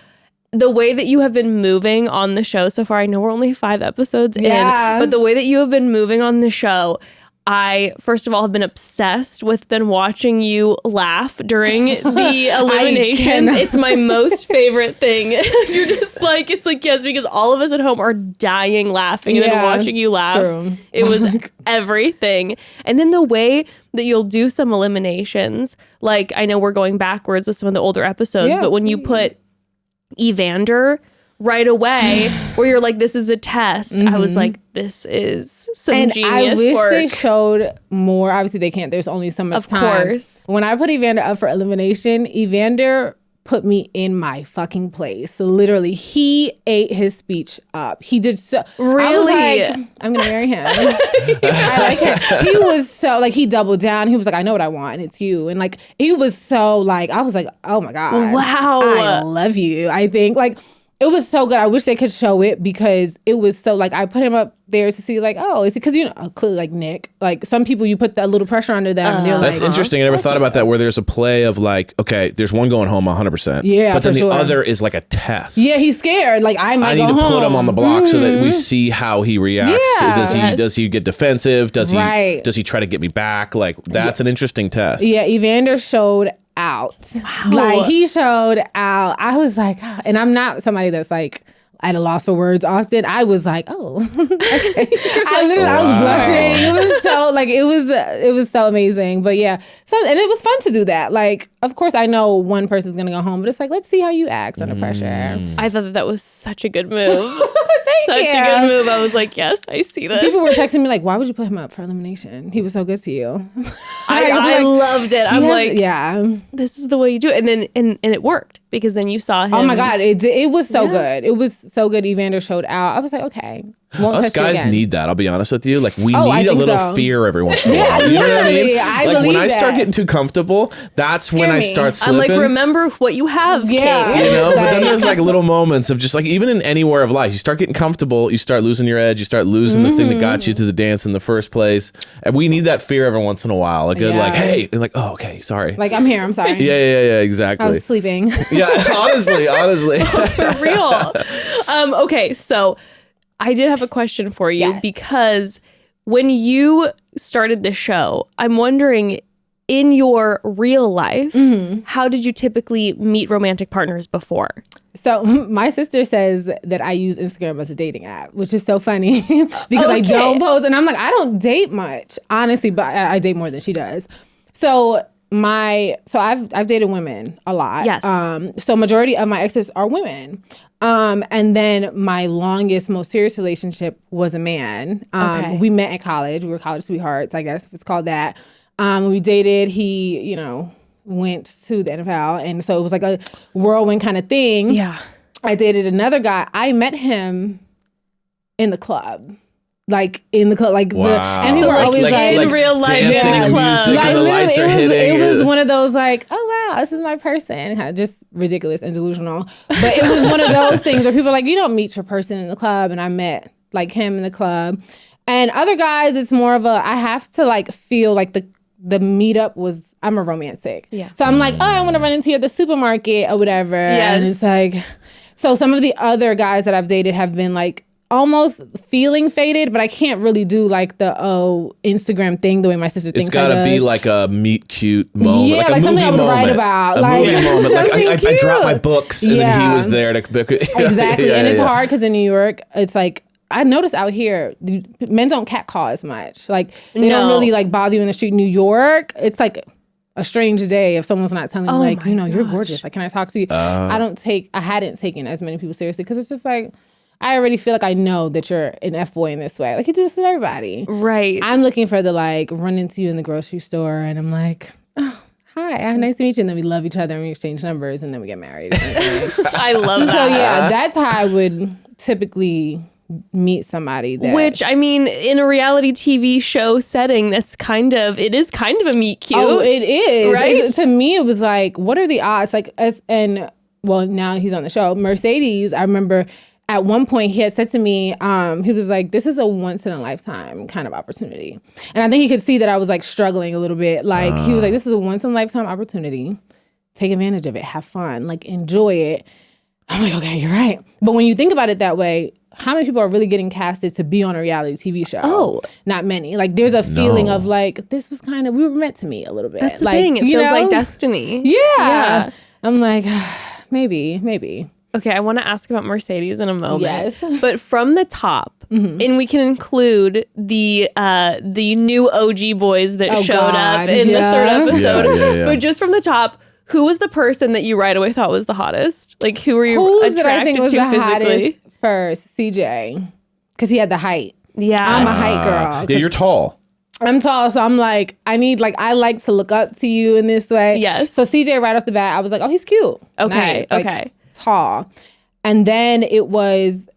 The way that you have been moving on the show so far, I know we're only 5 episodes in, but the way that you have been moving on the show, I, first of all, have been obsessed with watching you laugh during the eliminations. It's my most favorite thing. You're just like, it's like, yes, because all of us at home are dying laughing and then watching you laugh. True. It was everything. And then the way that you'll do some eliminations, like, I know we're going backwards with some of the older episodes, but when you put Evander right away, where you're like, this is a test. I was like, this is some genius I wish work. they showed more. Obviously, they can't. There's only so much time. Of course. When I put Evander up for elimination, Evander put me in my fucking place. So literally, he ate his speech up. He did so. Really? I was like, I'm gonna marry him. I like him. He was so like, he doubled down. He was like, I know what I want, and it's you. And like, he was so like, I was like, oh my God, Wow. I love you. I think like, it was so good. I wish they could show it because it was so like, I put him up there to see like, oh, is it because, you know, clearly like Nick, like some people you put that little pressure under them and they're That's like, interesting. I never thought about that, where there's a play of like, okay, there's one going home 100%. Yeah, but then for the sure. other is like a test. yeah, he's scared. Like, I might I go need to home. put him on the block so that we see how he reacts. Yeah. Does he get defensive? Does he Right. does he try to get me back? Like, that's an interesting test. Yeah, Evander showed out. Like, he showed out. I was like, ah, and I'm not somebody that's like at a loss for words often. I was like, oh, okay. I was blushing. It was so like, it was so amazing. But yeah, and it was fun to do that. Like, of course, I know one person's gonna go home, but it's like, let's see how you act under pressure. I thought that was such a good move. Such a good move. I was like, yes, I see this. People were texting me like, why would you put him up for elimination? He was so good to you. I loved it. I'm like, yeah, this is the way you do it. And then and it worked because then you saw him. oh my God, it was so good. It was so good. Evander showed out. I was like, okay. Won't Us test you guys again. need that. I'll be honest with you. Like we I need a think little so. fear every once in a Yeah, while. You know what I mean? literally, I Like when believe I start that. getting too comfortable, that's when I me. start I'm slipping. like, remember what you have, Yeah. King. you know, but then Like- there's like little moments of just like, even in anywhere of life, you start getting comfortable, you start losing your edge, you start losing the thing that got you to the dance in the first place. And we need that fear every once in a while. Like, Yeah. like, hey, and like, oh, okay, sorry. Like, I'm here. I'm sorry. yeah, I exactly. was sleeping. Yeah, honestly. For real. Okay, so I did have a question for you Yes. because when you started the show, I'm wondering, in your real life, how did you typically meet romantic partners before? So my sister says that I use Instagram as a dating app, which is so funny because I Okay. don't post, and I'm like, I don't date much, honestly, but I date more than she does. So I've dated women a lot. Yes. So majority of my exes are women. And then my longest, most serious relationship was a man. Okay. We met in college. We were college sweethearts, I guess if it's called that. We dated. He, went to the NFL, and so it was like a whirlwind kind of thing. Yeah. I dated another guy. I met him in the club. Like in the club, like Wow. and people So, were like, always like, in real life, dancing in the and club. music and the literally, lights are it hitting. was one of those like, oh wow, this is my person. Kind of just ridiculous and delusional. But it was one of those things where people are like, you don't meet your person in the club, and I met like him in the club. And other guys, it's more of a, I have to like feel like the meetup was, I'm a romantic. Yeah. So I'm like, oh, I want to run into you at the supermarket or whatever. Yes. And it's like, so some of the other guys that I've dated have been like almost feeling faded, but I can't really do like the Instagram thing the way my sister It's thinks got I to does. be like a meet cute moment, Yeah, like a like something movie I would write moment. about, A like, movie moment. Like I something dropped my cute. books and then he Yeah. was there to Exactly. Yeah, And it's yeah. hard because in New York, it's like, I noticed out here, men don't catcall as much. Like they don't No. really like bother you in the street. New York, it's like a strange day if someone's not telling you like, my you're gosh. gorgeous. Like, can I talk to you? I hadn't taken as many people seriously because it's just like, I already feel like I know that you're an F-boy in this way. Like you do this with everybody. Right. I'm looking for the like run into you in the grocery store and I'm like, oh, hi, nice to meet you. And then we love each other and we exchange numbers and then we get married. I love that. So yeah, that's how I would typically meet somebody that Which, I mean, in a reality TV show setting, it is kind of a meet cute. Oh, it is. Right? To me, it was like, what are the odds? Like, well, now he's on the show. Mercedes, I remember at one point he had said to me, he was like, this is a once in a lifetime kind of opportunity. And I think he could see that I was like struggling a little bit. Like, he was like, this is a once in a lifetime opportunity. Take advantage of it. Have fun. Like, enjoy it. I'm like, okay, you're right. But when you think about it that way, how many people are really getting casted to be on a reality TV show? Oh. Not many. Like, there's a feeling of like, this was kind of, we were meant to meet a little bit. That's the like, thing. It you feels know? like destiny. Yeah. I'm like, maybe. Okay, I want to ask about Mercedes in a moment. Yes. But from the top, and we can include the new OG boys that Oh, showed God, up in the third yeah. episode. Yeah. But just from the top, who was the person that you right away thought was the hottest? Like, who were you Who's that I attracted think was to the physically? hottest first? CJ. Because he had the height. Yeah. I'm a height girl. Yeah, you're tall. I'm tall, so I'm like, I like to look up to you in this way. Yes. So CJ, right off the bat, I was like, oh, he's cute. Okay, Nice. Like, okay. Tall. And then it was,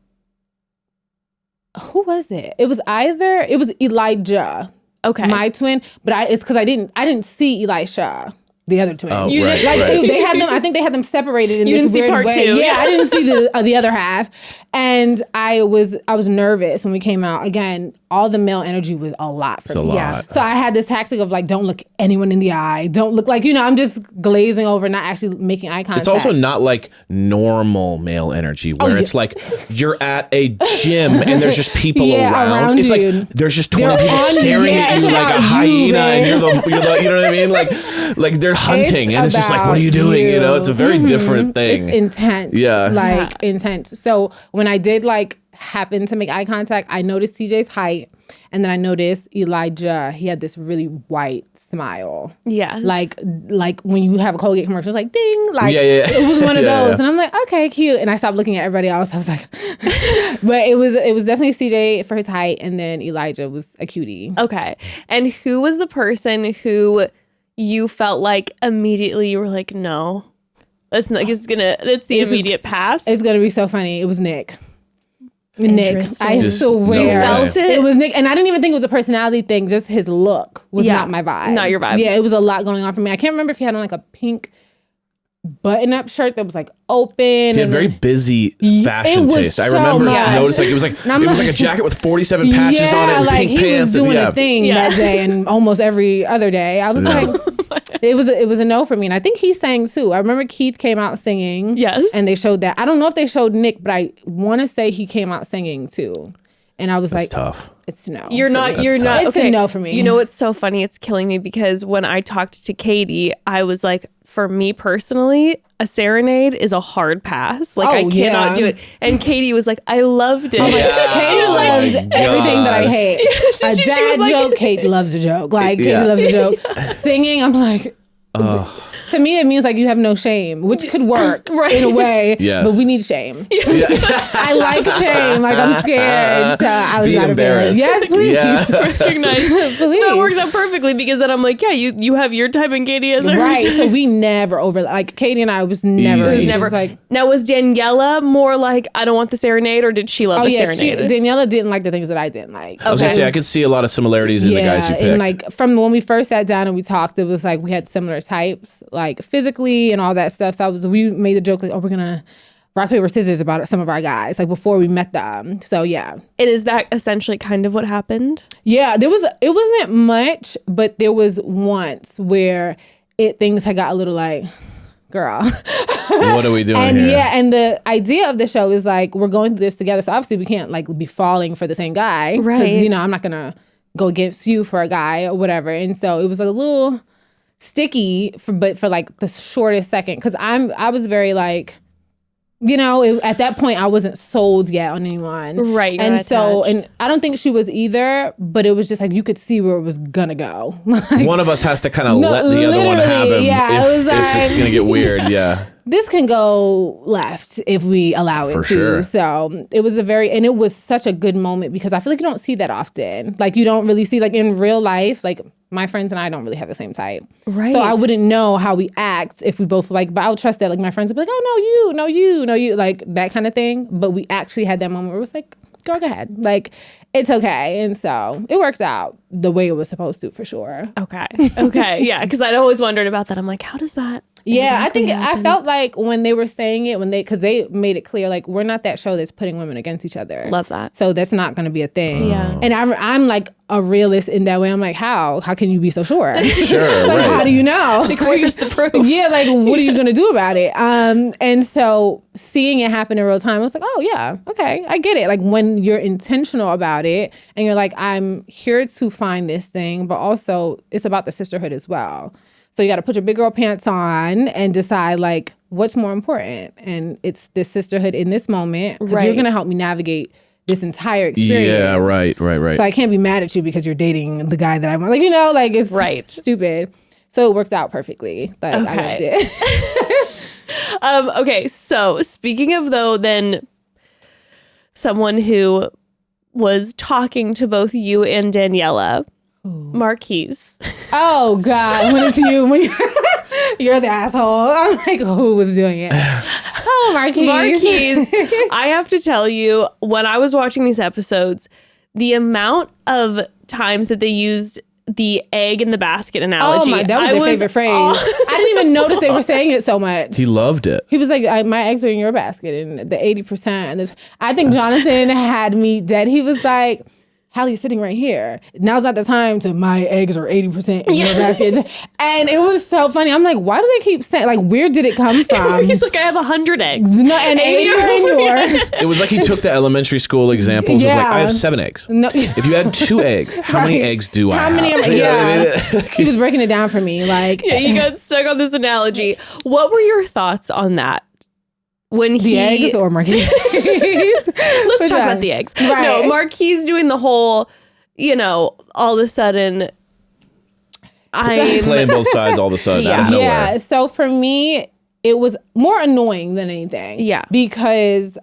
who was it? It was Elijah, Okay. my twin, but it's because I didn't see Elisha, the other twin. Oh, You right, did- Like right. they had them. I think they had them separated in You this didn't see weird part way. two. Yeah, I didn't see the other half, and I was nervous when we came out. Again, all the male energy was a lot for It's a me. lot. Yeah. So I had this tactic of like, don't look anyone in the eye. Don't look like, I'm just glazing over, not actually making eye contact. It's also not like normal male energy where yeah. it's like you're at a gym and there's just people Yeah, around. around It's you. like there's just 20 They're people on you. staring Yeah, at it's you like a about you, hyena and babe. you're the you know what I mean? Like they're hunting and it's just like, what are you doing? You know, it's a very different thing. It's intense. Yeah. Like intense. So when I did like happen to make eye contact, I noticed CJ's height and then I noticed Elijah. He had this really white smile. Yes. Like when you have a Colgate commercial, it's like ding. Like Yeah. it was one of Yeah, those. yeah. And I'm like, okay, cute. And I stopped looking at everybody else. I was like, but it was definitely CJ for his height and then Elijah was a cutie. Okay. And who was the person who you felt like immediately you were like, no, that's the immediate pass? It's gonna be so funny. It was Nick. Nick. I Just swear. no felt way. it? It was Nick. And I didn't even think it was a personality thing. Just his look was Yeah. not my vibe. Not your vibe. Yeah, it was a lot going on for me. I can't remember if he had on like a pink button-up shirt that was like open. He had and very then- busy fashion it was taste. I so remember much. noticing it was like And I'm a like- jacket with 47 patches on it and like pink he pants. was doing and, a thing Yeah. that day and almost every other day. I was like, it was a no for me. And I think he sang too. I remember Keith came out singing. Yes. And they showed that. I don't know if they showed Nick, but I want to say he came out singing too. And I was That's like, tough. it's no. You're for not. me. You're not. It's okay. a no for me. You know what's so funny? It's killing me because when I talked to Katie, I was like, for me personally, a serenade is a hard pass. Like I Oh, cannot yeah. do it. And Katie was like, I loved it. Katie Oh loves my everything that I God. hate. A she dad was like- joke, Kate loves a joke. Like Katie Yeah. loves a joke. Singing, I'm like, to me, it means like you have no shame, which could work Right. in a way. Yes. But we need shame. I like shame. Like I'm scared. So I was Be not embarrassed. Yes, please. Yeah. Recognize. So Please. it works out perfectly because then I'm like, yeah, you have your type and Katie has her Right. type. So we never like Katie and I was never. Easy. It was she never was like, now was Daniella more like I don't want the serenade or did she love oh the yeah, serenade? Daniella didn't like the things that I didn't like. I was gonna Okay. say I could see a lot of similarities in the guys you picked. and like from when we first sat down and we talked, it was like we had similar types, like physically and all that stuff. So we made the joke like, oh, we're gonna rock paper scissors about some of our guys, like before we met them. So yeah, And is that essentially kind of what happened? yeah. It wasn't much, but there was once where things had got a little like, girl. what are we doing And here? yeah, and the idea of the show is like we're going through this together. So obviously we can't like be falling for the same guy, 'cause, Right. You know, I'm not gonna go against you for a guy or whatever. And so it was a little sticky, but for like the shortest second, because I was very like, you know, at that point I wasn't sold yet on anyone, Right, you're And not so, attached. and I don't think she was either, but it was just like you could see where it was gonna go. Like, One of us has to kind of No, let the other one have literally, him yeah, it if, was if it's like- gonna get weird. Yeah. this can go left if we allow it For to. sure. So it was and it was such a good moment because I feel like you don't see that often. Like you don't really see like in real life, like my friends and I don't really have the same type. Right. So I wouldn't know how we act if we both like, but I would trust that like my friends would be like, oh no, you, like that kind of thing. But we actually had that moment where it was like, girl, go ahead. Like it's okay. And so it worked out the way it was supposed to for sure. Okay. Okay. Yeah. Because I'd always wondered about that. I'm like, how does that? Yeah, exactly I think happen? I felt like when they were saying it, because they made it clear, like we're not that show that's putting women against each other. Love that. So that's not going to be a thing. Yeah. And I'm like a realist in that way. I'm like, how can you be so sure? Sure. Like, right. how do you know? Where's the proof? Yeah, like what are you gonna do about it? And so seeing it happen in real time, I was like, oh yeah, okay, I get it. Like when you're intentional about it and you're like, I'm here to find this thing, but also it's about the sisterhood as well. So you got to put your big girl pants on and decide like what's more important, and it's this sisterhood in this moment because you're Right. gonna help me navigate this entire experience. Yeah. Right. So I can't be mad at you because you're dating the guy that I want. Like, you know, like it's Right. stupid. So it worked out perfectly. Like I loved Okay. it. Okay. So speaking of though, then someone who was talking to both you and Daniella, Marquise. Oh God, when it's you, when you're the asshole. I'm like, who was doing it? Oh, Marquise. Marquise. I have to tell you, when I was watching these episodes, the amount of times that they used the egg in the basket analogy. Oh my, that was I their favorite phrase. I didn't even notice they were saying it so much. He loved it. He was like, my eggs are in your basket, and the 80%. And I think Jonathan had me dead. He was like, Hallie's sitting right here. Now's not the time to my eggs are 80% in your basket. And it was so funny. I'm like, why do they keep saying, like, where did it come from? He's like, I have 100 eggs. No, and 80 are in yours. It was like he took the elementary school examples of like, Yeah. I have 7 eggs. No. If you had 2 eggs, how many Right. eggs do I How have? many am I? You know what I Yeah. mean? He was breaking it down for me. Like, Yeah, you got stuck on this analogy. What were your thoughts on that? When the he eggs or Marquise? Let's talk about the eggs. Right. No, Marquise doing the whole, you know, all of a sudden, I'm Playing both sides all of a sudden out of Yeah. nowhere. Yeah. So for me, it was more annoying than anything. Yeah. Because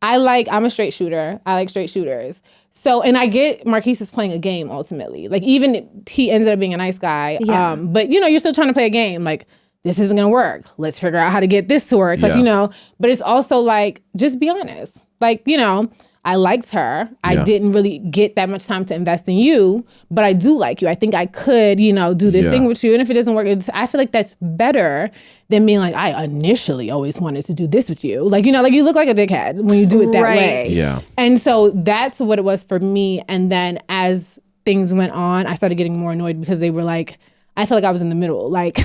I'm a straight shooter. I like straight shooters. So, and I get Marquise is playing a game ultimately. Like even he ended up being a nice guy. Yeah. But you know, you're still trying to play a game. Like this isn't going to work. Let's figure out how to get this to work. Like, Yeah. you know, but it's also like, just be honest. Like, you know, I liked her. I Yeah. didn't really get that much time to invest in you, but I do like you. I think I could, do this thing with you. And if it doesn't work, I feel like that's better than being like, I initially always wanted to do this with you. Like, you look like a dickhead when you do it that way. Yeah. And so that's what it was for me. And then as things went on, I started getting more annoyed because they were like, I felt like I was in the middle. Like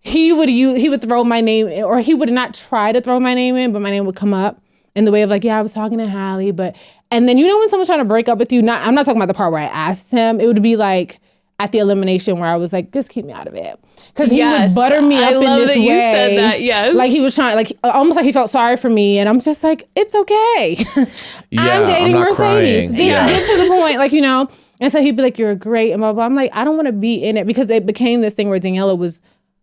he would throw my name, or he would not try to throw my name in, but my name would come up in the way of like, yeah, I was talking to Hali, and then when someone's trying to break up with you, I'm not talking about the part where I asked him, it would be like at the elimination where I was like, just keep me out of it. Because he would butter me up in this way. You said that, yes. Like he was trying, like almost like he felt sorry for me. And I'm just like, it's okay. I'm dating not Mercedes. crying. Get to the point, like, And so he'd be like, you're great, and blah, blah. I'm like, I don't want to be in it, because it became this thing where Daniella was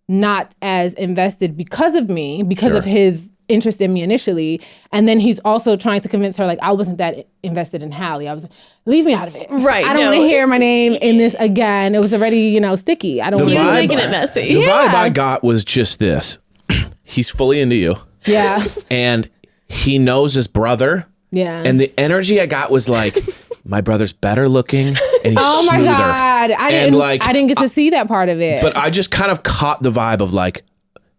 not as invested because of me, because of his interest in me initially. And then he's also trying to convince her, like, I wasn't that invested in Hali. I was, leave me out of it. Right. I don't want to hear my name in this again. It was already, sticky. I don't want He was to. making it messy. The vibe I got was just this. He's fully into you. Yeah. And he knows his brother. Yeah. And the energy I got was like, my brother's better looking and he's Oh my smoother. God. I didn't get to see that part of it. But I just kind of caught the vibe of like,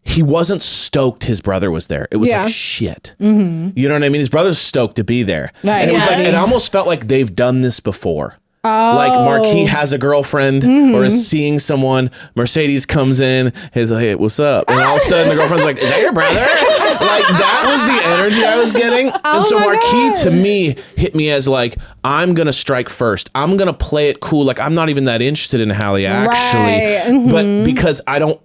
he wasn't stoked his brother was there. It was like, shit. Mm-hmm. You know what I mean? His brother's stoked to be there. Right. And it was like, it almost felt like they've done this before. Like Marquis has a girlfriend or is seeing someone. Mercedes comes in, is like, hey, what's up? And all of a sudden the girlfriend's like, is that your brother? Like that was the energy I was getting. And so Marquis to me hit me as like, I'm going to strike first. I'm going to play it cool. Like I'm not even that interested in Hali actually. Right. Mm-hmm. But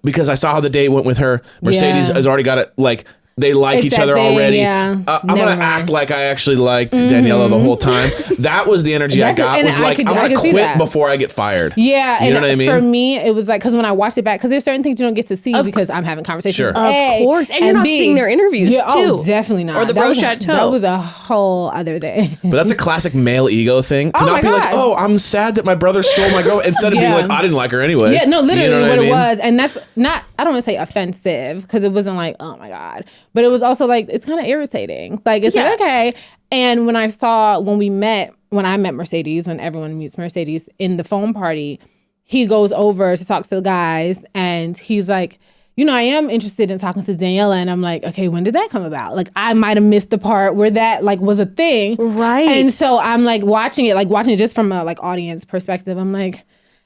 because I saw how the day went with her, Mercedes has already got it like, they like It's each that other thing, already. yeah. I'm Never going to mind. act like I actually liked Daniella the whole time. That was the energy I got. And Was I like, could- I'm I going to could see quit that. before I get fired. Yeah, You know and what I mean? for me, it was like, because when I watched it back, because there's certain things you don't get to see because I'm having conversations. Sure. with Of A, course. And you're not B. seeing their interviews, Yeah, too. Oh, definitely not. Or the That Bro was- Chateau. That was a whole other thing. But that's a classic male ego thing. To Oh not my be like, God. oh, I'm sad that my brother stole my girl. Instead of being Yeah. like, I didn't like her anyways. Yeah, no, literally You know what I mean? it was. And that's not, I don't want to say offensive, because it wasn't like, oh my God. But it was also like, it's kind of irritating. Like, it's like, okay. And when I met Mercedes, when everyone meets Mercedes in the phone party, he goes over to talk to the guys and he's like, I am interested in talking to Daniella. And I'm like, okay, when did that come about? Like, I might have missed the part where that like was a thing. Right. And so I'm like watching it just from a like audience perspective. I'm like,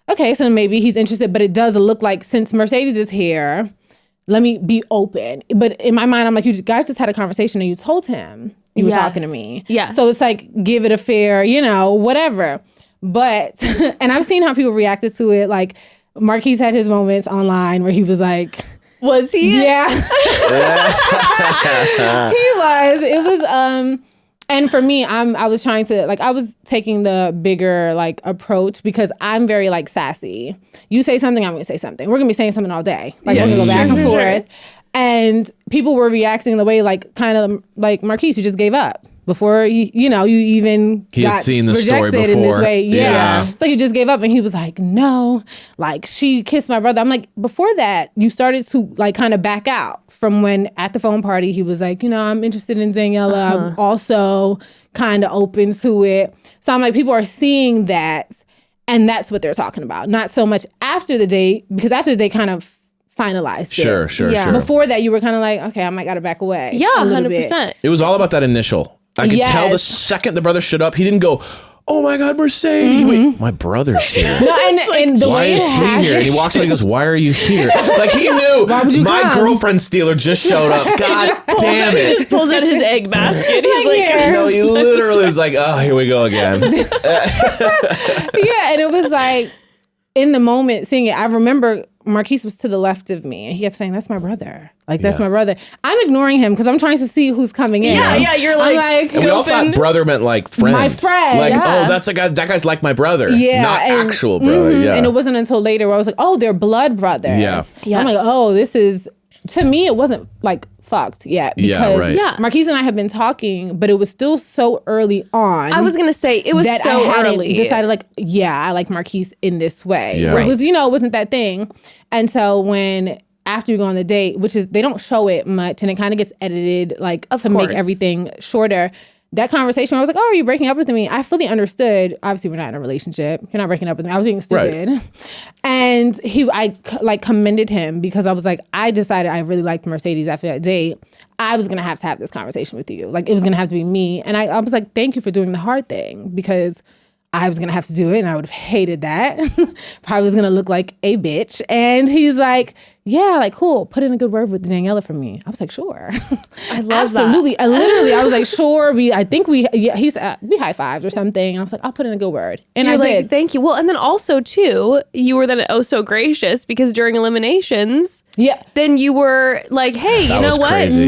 okay, so maybe he's interested, but it does look like since Mercedes is here, let me be open. But in my mind, I'm like, you guys just had a conversation and you told him you were talking to me. Yes. So it's like, give it a fair, whatever. But, and I've seen how people reacted to it. Like, Marquis had his moments online where he was like, Was he? yeah. He was. It was, and for me, I was trying to, like, I was taking the bigger, like, approach because I'm very, like, sassy. You say something, I'm going to say something. We're going to be saying something all day. Like, we're going to go back and forth. And people were reacting the way, like, kind of like, Marquis, you just gave up before you even He had got seen the story rejected in this before. way. Yeah. So you just gave up, and he was like, no, like, she kissed my brother. I'm like, before that, you started to like kind of back out from when at the phone party he was like, I'm interested in Daniella. I'm also kind of open to it. So I'm like, people are seeing that, and that's what they're talking about. Not so much after the date, because after the date kind of finalized it. Sure. Before that, you were kind of like, okay, I might gotta back away. Yeah, a little bit. 100%. It was all about that initial. I could tell the second the brother showed up, he didn't go, oh my God, Mercedes. Wait, my brother's here. No, and the Why way is it he happened, here? And he walks up and he goes, why are you here? Like he knew would you my come? girlfriend stealer just showed up. God damn He it. just pulls out his egg basket. He's like, Here. No, he literally was like, oh, here we go again. yeah, and it was like in the moment seeing it, I remember Marquis was to the left of me and he kept saying, that's my brother. Like, that's my brother. I'm ignoring him because I'm trying to see who's coming in. Yeah, you're like, And we all thought brother meant like friend. My friend, Like, yeah. oh, that's a guy, that guy's like my brother. Yeah, Not and- actual brother. Yeah. And it wasn't until later where I was like, oh, they're blood brothers. Yeah. Yes. I'm like, oh, this is, to me, it wasn't like fucked yet. Yeah, Because right. Yeah. Marquis and I have been talking, but it was still so early on. I was going to say, it was that so I hadn't early. decided like, yeah, I like Marquis in this way. Yeah. It was, it wasn't that thing. And so when, after you go on the date, which is, they don't show it much and it kind of gets edited like to make course. everything shorter. that conversation, I was like, oh, are you breaking up with me? I fully understood. Obviously, we're not in a relationship. You're not breaking up with me. I was being stupid. Right. And I commended him because I was like, I decided I really liked Mercedes after that date. I was going to have this conversation with you. Like, it was going to have to be me. And I was like, thank you for doing the hard thing, because I was going to have to do it and I would have hated that. Probably was going to look like a bitch. And he's like, yeah, like, cool. Put in a good word with Daniella for me. I was like, sure. I love Absolutely. that. I was like, sure. We high fived or something. And I was like, I'll put in a good word. And You're I did. Thank you. Well, and then also too, you were then so gracious because during eliminations, then you were like, hey, you know what? Crazy.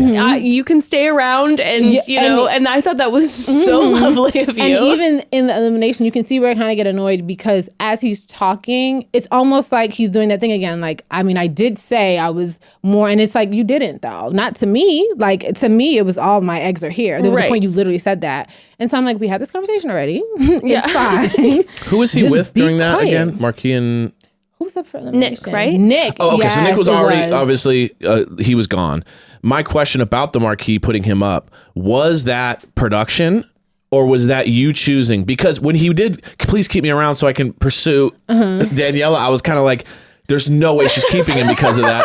You can stay around and, and I thought that was so lovely of you. And even in the elimination, you can see where I kind of get annoyed because as he's talking, it's almost like he's doing that thing again. Like, I mean, I did say I was more, and it's like, you didn't though. Not to me. Like, to me, it was all my eggs are here. There was a point you literally said that. And so I'm like, we had this conversation already. It's fine. Who was he Just with be during that quiet. again? Marquis and... Who was up for elimination? Nick, right? Nick. Oh, okay. So Nick was Yes, it already, obviously, he was gone. My question about the Marquis putting him up, was that production or was that you choosing? Because when he did, please keep me around so I can pursue Daniella, I was kind of like, there's no way she's keeping him because of that.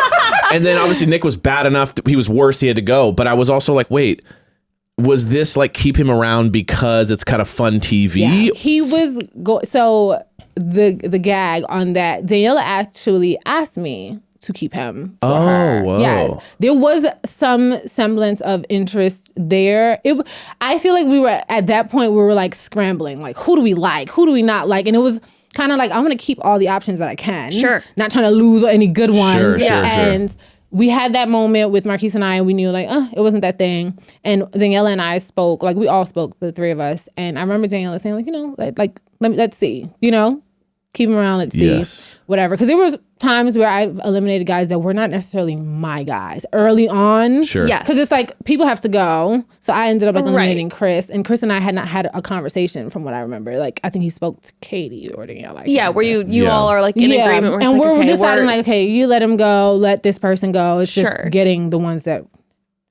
And then obviously Nick was bad enough. He was worse. He had to go. But I was also like, wait, was this like keep him around because it's kind of fun TV? Yeah. He was so the gag on that, Daniella actually asked me to keep him for her. Whoa. Yes. There was some semblance of interest there. I feel like we were at that point, we were like scrambling, like, who do we like? Who do we not like? And it was kind of like, I'm going to keep all the options that I can. Sure. Not trying to lose any good ones. Sure. And we had that moment with Marquise and I, and we knew like, it wasn't that thing. And Daniella and I spoke, like we all spoke, the three of us. And I remember Daniella saying like, let's see, keep him around, let's see, whatever. Because there was times where I've eliminated guys that were not necessarily my guys early on. Sure. Yes. Because it's like people have to go. So I ended up like eliminating Chris. And Chris and I had not had a conversation from what I remember. Like I think he spoke to Katie or Danielle. Where you all are like in agreement. And we're deciding like, okay, you let him go, let this person go. It's just getting the ones that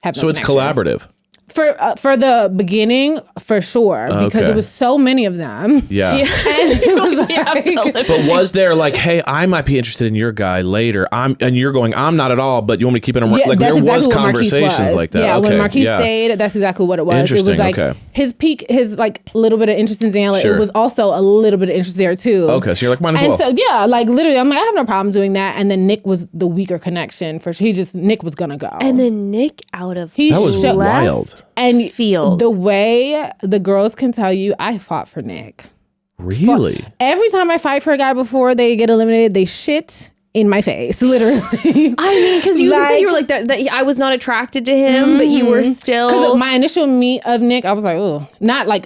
have no So it's connection. collaborative. For the beginning, for sure, because there was so many of them. Yeah. And it was like, but was there like, hey, I might be interested in your guy later. And you're going, I'm not at all, but you want me to keep it around? Like that's there exactly was what Marquise conversations was. like that. Yeah, okay. when Marquise stayed, that's exactly what it was. It was like his peak, his like little bit of interest in Daniella. It was also a little bit of interest there too. Okay, so you're like, might as well. And so like literally, I'm like, I have no problem doing that. And then Nick was the weaker connection Nick was gonna go. And then Nick out of that was wild. And field. The way the girls can tell you, I fought for Nick. Really? Every time I fight for a guy before they get eliminated, they shit in my face, literally. I mean, because you can say you were like that I was not attracted to him, but you were still. Because my initial meet of Nick, I was like, oh, not like,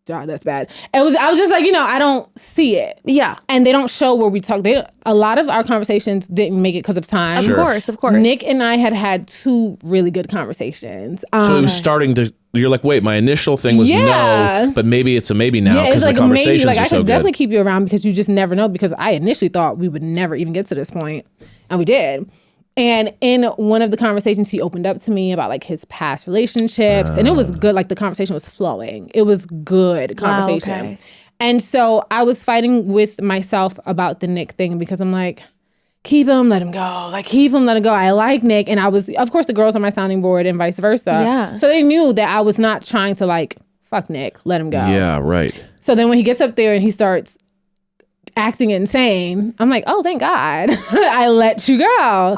God, that's bad. I was just like, I don't see it. Yeah. And they don't show where we talk. A lot of our conversations didn't make it because of time. Of course. Nick and I had two really good conversations. So it was starting to. You're like, wait, my initial thing was no, but maybe it's a maybe now because the conversations maybe, are I so could good. definitely keep you around because you just never know. Because I initially thought we would never even get to this point, and we did. And in one of the conversations, he opened up to me about like his past relationships, and it was good. Like the conversation was flowing. It was good conversation. Wow, okay. And so I was fighting with myself about the Nick thing because I'm like, keep him, let him go. Like, keep him, let him go. I like Nick. And I was, of course, the girls on my sounding board and vice versa. Yeah. So they knew that I was not trying to like, fuck Nick, let him go. Yeah, right. So then when he gets up there and he starts acting insane, I'm like, oh, thank God. I let you go.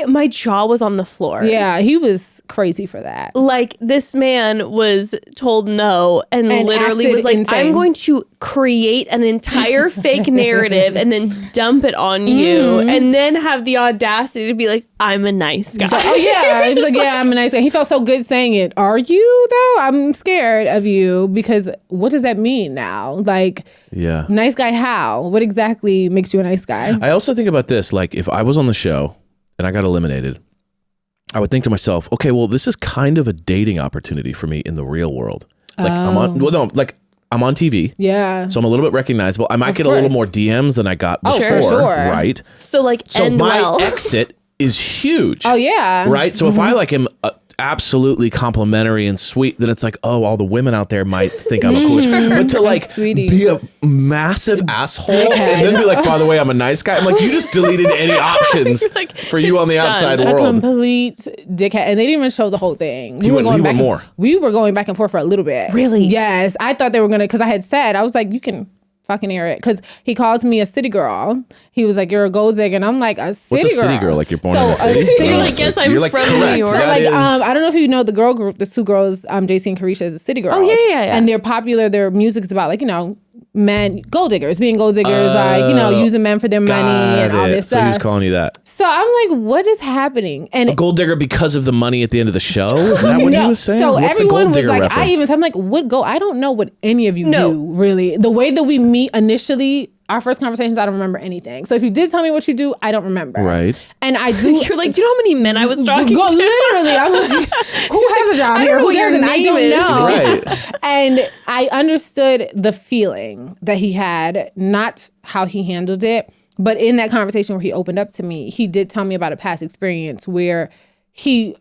My jaw was on the floor. Yeah, he was crazy for that. Like this man was told no and literally was like, insane. I'm going to create an entire fake narrative and then dump it on you and then have the audacity to be like, I'm a nice guy. Oh yeah. He was like, yeah, I'm a nice guy. He felt so good saying it. Are you though? I'm scared of you because what does that mean now? Like, yeah, nice guy how? What exactly makes you a nice guy? I also think about this, like if I was on the show and I got eliminated, I would think to myself, okay, well, this is kind of a dating opportunity for me in the real world. Like I'm on TV. Yeah. So I'm a little bit recognizable. I might get a little more DMs than I got before. for sure. Right. So my exit is huge. Oh yeah. Right. So if I like am absolutely complimentary and sweet, then it's like, oh, all the women out there might think I'm a cool. But to like Sweetie. be a massive asshole and then be like, by the way, I'm a nice guy. I'm like, you just deleted any options Like, for you on the it's outside done. A world. complete dickhead, and they didn't even show the whole thing. He went back more. We were going back and forth for a little bit. Really? Yes, I thought they were gonna, because I had said, I was like, you can fucking air it, because he calls me a city girl. He was like, you're a gold digger, and I'm like, a city What's a girl? city girl? Like you're born So in the city? a city- You're like, yes, I'm You're like, from New correct. York. So That like, is- I don't know if you know the girl group, the two girls, JC and Carisha, is a city girls. Oh, yeah. And they're popular. Their music's about like, men, gold diggers, being gold diggers, using men for their money and all this So he was stuff. calling you that. So I'm like, what is happening? And A gold digger because of the money at the end of the show? Is that what he no, was saying? so What's the everyone gold was digger like, reference? I'm like, what go? I don't know what any of you No. do, really. The way that we meet initially, our first conversations, I don't remember anything. So if you did tell me what you do, I don't remember. Right. And I do. You're like, do you know how many men I was talking to? Literally, I'm like, who has a job I don't here? know Who what your doesn't? I name don't is. know. Right. And I understood the feeling that he had, not how he handled it, but in that conversation where he opened up to me, he did tell me about a past experience where he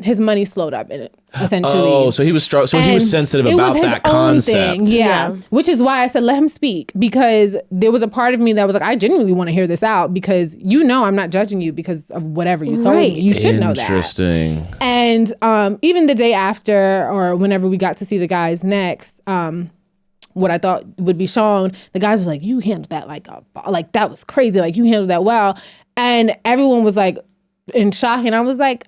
his money slowed up in it, essentially. Oh, so he was strong. So he was And sensitive it about was his that own concept. thing, yeah. Which is why I said, let him speak, because there was a part of me that was like, I genuinely want to hear this out, because I'm not judging you because of whatever you told Right. me. You should know that. Interesting. And even the day after, or whenever we got to see the guys next, what I thought would be shown, the guys were like, you handled that like that was crazy. Like, you handled that well. And everyone was like in shock. And I was like,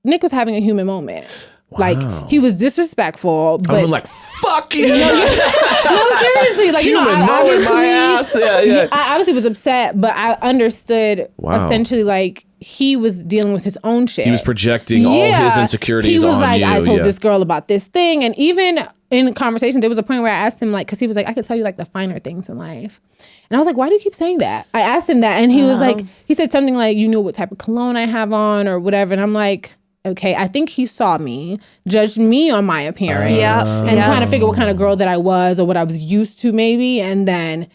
Nick was having a human moment. Like, he was disrespectful, but I'm like, fuck you. no, seriously, like, Human I moment, obviously, my ass. Yeah. I obviously was upset, but I understood essentially, like, he was dealing with his own shit. He was projecting all his insecurities He was on like, you. I told yeah. this girl about this thing. And even in conversation, there was a point where I asked him, like, because he was like, I could tell you like the finer things in life. And I was like, why do you keep saying that? I asked him that, and he was like, he said something like, you know what type of cologne I have on or whatever. And I'm like, okay, I think he saw me, judged me on my appearance, and kind of figured what kind of girl that I was or what I was used to maybe. And then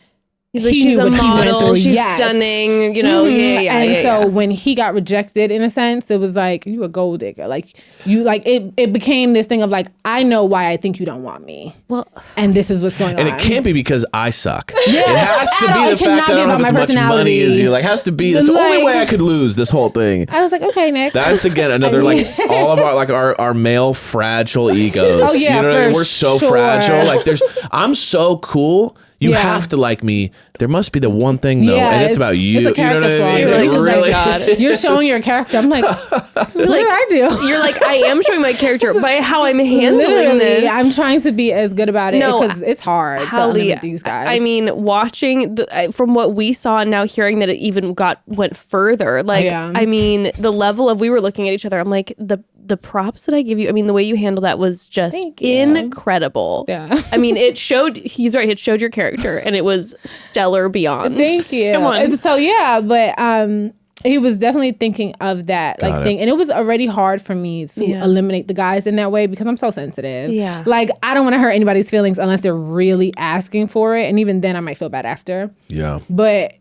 He's like, he she's knew a what he went model, through. she's Yes. stunning, And so when he got rejected, in a sense, it was like, you a gold digger. Like, you, like, it became this thing of like, I know why I think you don't want me. Well, and this is what's going on. And it can't be because I suck. Yeah, it has to at all. be It the fact cannot that I be don't have about as my much money personality. as you. Like, has to be. That's the only Like- way I could lose this whole thing. I was like, okay, Nick. That's again another like all of our like our male fragile egos. Oh, yeah, you know what I mean? for We're so sure. fragile. Like I'm so cool. You Yeah. have to like me. There must be the one thing though, and it's about you. It's a You know character what I flaw. mean? You're It like, really God. You're showing your character. I'm like, what did I do? you're like, I am showing my character by how I'm handling Literally, this. I'm trying to be as good about it No, because it's hard to Hali, eliminate these guys. I mean, watching from what we saw and now hearing that it even went further. Like, Yeah. I mean, the level of, we were looking at each other. I'm like, the props that I give you. I mean, the way you handle that was just Thank you. incredible. Yeah. I mean, it showed. He's right. It showed your character, and it was stellar beyond. Thank you. Come on. And so yeah, but he was definitely thinking of that Got it. thing, and it was already hard for me to Yeah. eliminate the guys in that way because I'm so sensitive. Yeah. like I don't want to hurt anybody's feelings unless they're really asking for it, and even then I might feel bad after. Yeah. But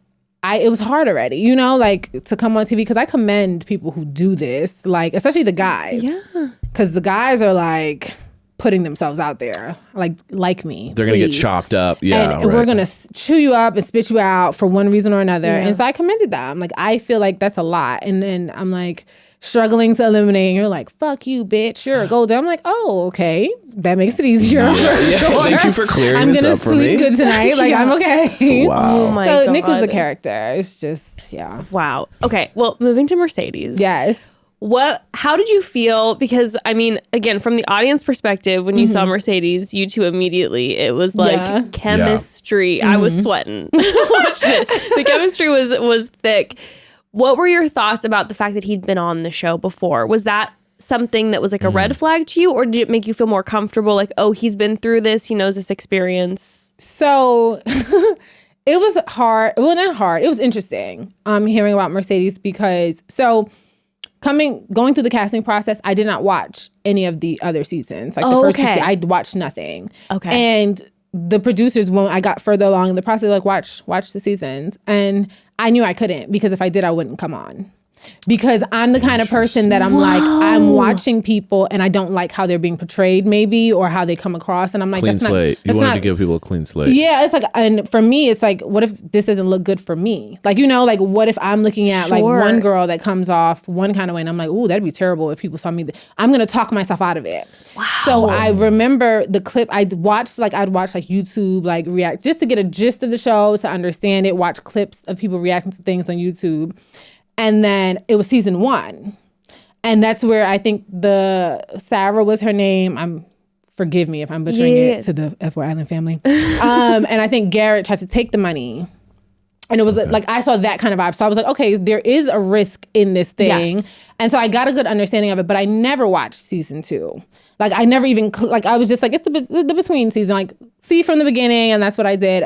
it was hard already, like to come on TV, because I commend people who do this, like especially the guys. Yeah. Because the guys are like putting themselves out there, like me. They're gonna get please. chopped up. Yeah. And we're gonna chew you up and spit you out for one reason or another. Yeah. And so I commended them. Like, I feel like that's a lot. And then I'm like struggling to eliminate, and you're like, fuck you, bitch, you're a golden. I'm like, oh, okay, that makes it easier. For sure. Thank you for clearing I'm this gonna up for sleep me. good tonight. Like, I'm okay. Wow. Oh my So God. Nick was the character. It's just, yeah. Wow. Okay. Well, moving to Mercedes. Yes. How did you feel? Because I mean, again, from the audience perspective, when you saw Mercedes, you two immediately, it was like Yeah. chemistry. I was sweating watching it. The chemistry was thick. What were your thoughts about the fact that he'd been on the show before? Was that something that was like a red flag to you, or did it make you feel more comfortable? Like, oh, he's been through this, he knows this experience. So it was hard. Well, not hard. It was interesting hearing about Mercedes because going through the casting process, I did not watch any of the other seasons. Like the first two seasons, I watched nothing. Okay. And the producers, when I got further along in the process, like watch the seasons. And I knew I couldn't, because if I did, I wouldn't come on. because I'm the kind of person that I'm like, I'm watching people and I don't like how they're being portrayed maybe, or how they come across. And I'm like, Clean that's slate. not, You wanted to give people a clean slate. yeah, it's like, and for me, it's like, what if this doesn't look good for me? Like, you know, like what if I'm looking at like one girl that comes off one kind of way and I'm like, ooh, that'd be terrible if people saw me. I'm going to talk myself out of it. Wow. So I remember the clip I'd watch like YouTube, like react just to get a gist of the show, to understand it, watch clips of people reacting to things on YouTube. And then it was season 1. And that's where I think Sarah was her name. Forgive me if I'm butchering it to the FBoy Island family. And I think Garrett tried to take the money. And it was like, I saw that kind of vibe. So I was like, okay, there is a risk in this thing. Yes. And so I got a good understanding of it, but I never watched season 2. Like I never even, like I was just like, it's the between season, like see from the beginning. And that's what I did.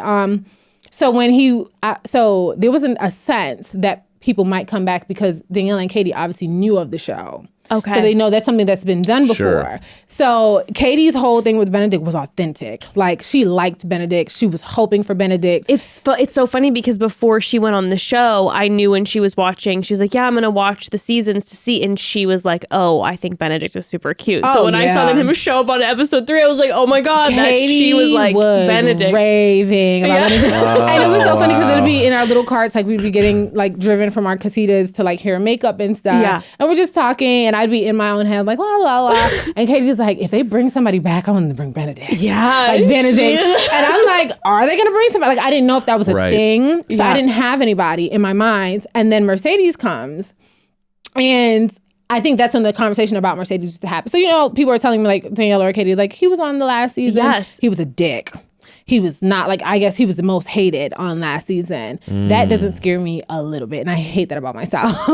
So when so there wasn't a sense that people might come back because Daniella and Katie obviously knew of the show. Okay. So they know that's something that's been done before. Sure. So Katie's whole thing with Benedict was authentic. Like she liked Benedict. She was hoping for Benedict. It's so funny because before she went on the show, I knew when she was watching, she was like, yeah, I'm going to watch the seasons to see. And she was like, oh, I think Benedict was super cute. So when I saw him show up on episode 3, I was like, oh my God, she was like Benedict. Raving about Benedict. And it was so funny because it'd be in our little carts, like we'd be getting like driven from our casitas to like hair and makeup and stuff. Yeah. And we're just talking and I'd be in my own head like la la la, and Katie's like, if they bring somebody back, I want them to bring Benedict. Yeah, like Benedict. And I'm like, are they gonna bring somebody? Like I didn't know if that was a thing, so I didn't have anybody in my mind. And then Mercedes comes, and I think that's when the conversation about Mercedes used to happen. So you know, people are telling me like Daniella or Katie, like he was on the last season. Yes, he was a dick. He was not like, I guess he was the most hated on last season. That doesn't scare me a little bit. And I hate that about myself.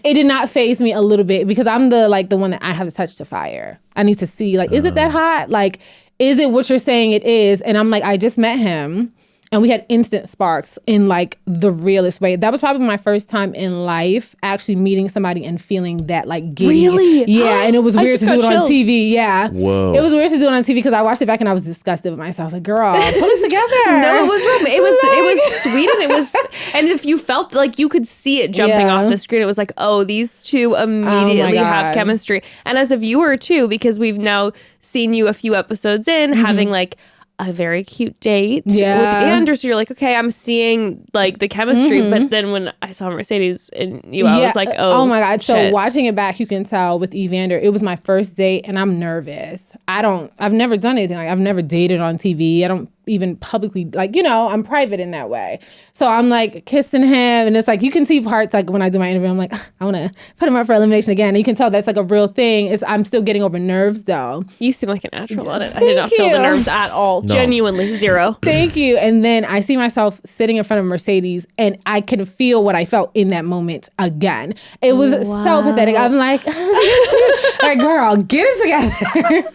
It did not faze me a little bit because I'm the one that I have to touch the fire. I need to see like, is it that hot? Like, is it what you're saying it is? And I'm like, I just met him. And we had instant sparks in like the realest way. That was probably my first time in life actually meeting somebody and feeling that like giddy. Really? Yeah, and it was weird to do it on TV. Yeah. Whoa. It was weird to do it on TV because I watched it back and I was disgusted with myself. Like, girl, pull it together. No, it was it was sweet and it was, and if you felt like you could see it jumping off the screen, it was like, oh, these two immediately have chemistry. And as a viewer too, because we've now seen you a few episodes in having like a very cute date with Andrew. So you're like, okay, I'm seeing like the chemistry. But then when I saw Mercedes and you, I was like, oh my God. Shit. So watching it back, you can tell with Evander, it was my first date and I'm nervous. I've never done anything. Like I've never dated on TV. I don't even publicly, like, you know, I'm private in that way. So I'm like kissing him and it's like, you can see parts like when I do my interview, I'm like, I want to put him up for elimination again. And you can tell that's like a real thing. I'm still getting over nerves though. You seem like a natural at it. I did not feel the nerves at all. No. Genuinely, 0. Thank you. And then I see myself sitting in front of Mercedes and I can feel what I felt in that moment again. It was so pathetic. I'm like, like, girl, get it together.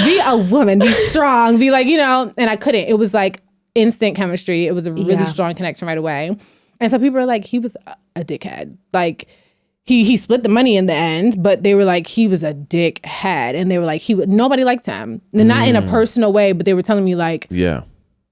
Be a woman, be strong, be like, you know, and I couldn't. It was like instant chemistry. It was a really strong connection right away. And so people were like, he was a dickhead. Like he split the money in the end, but they were like, he was a dickhead. And they were like, nobody liked him. And not in a personal way, but they were telling me like,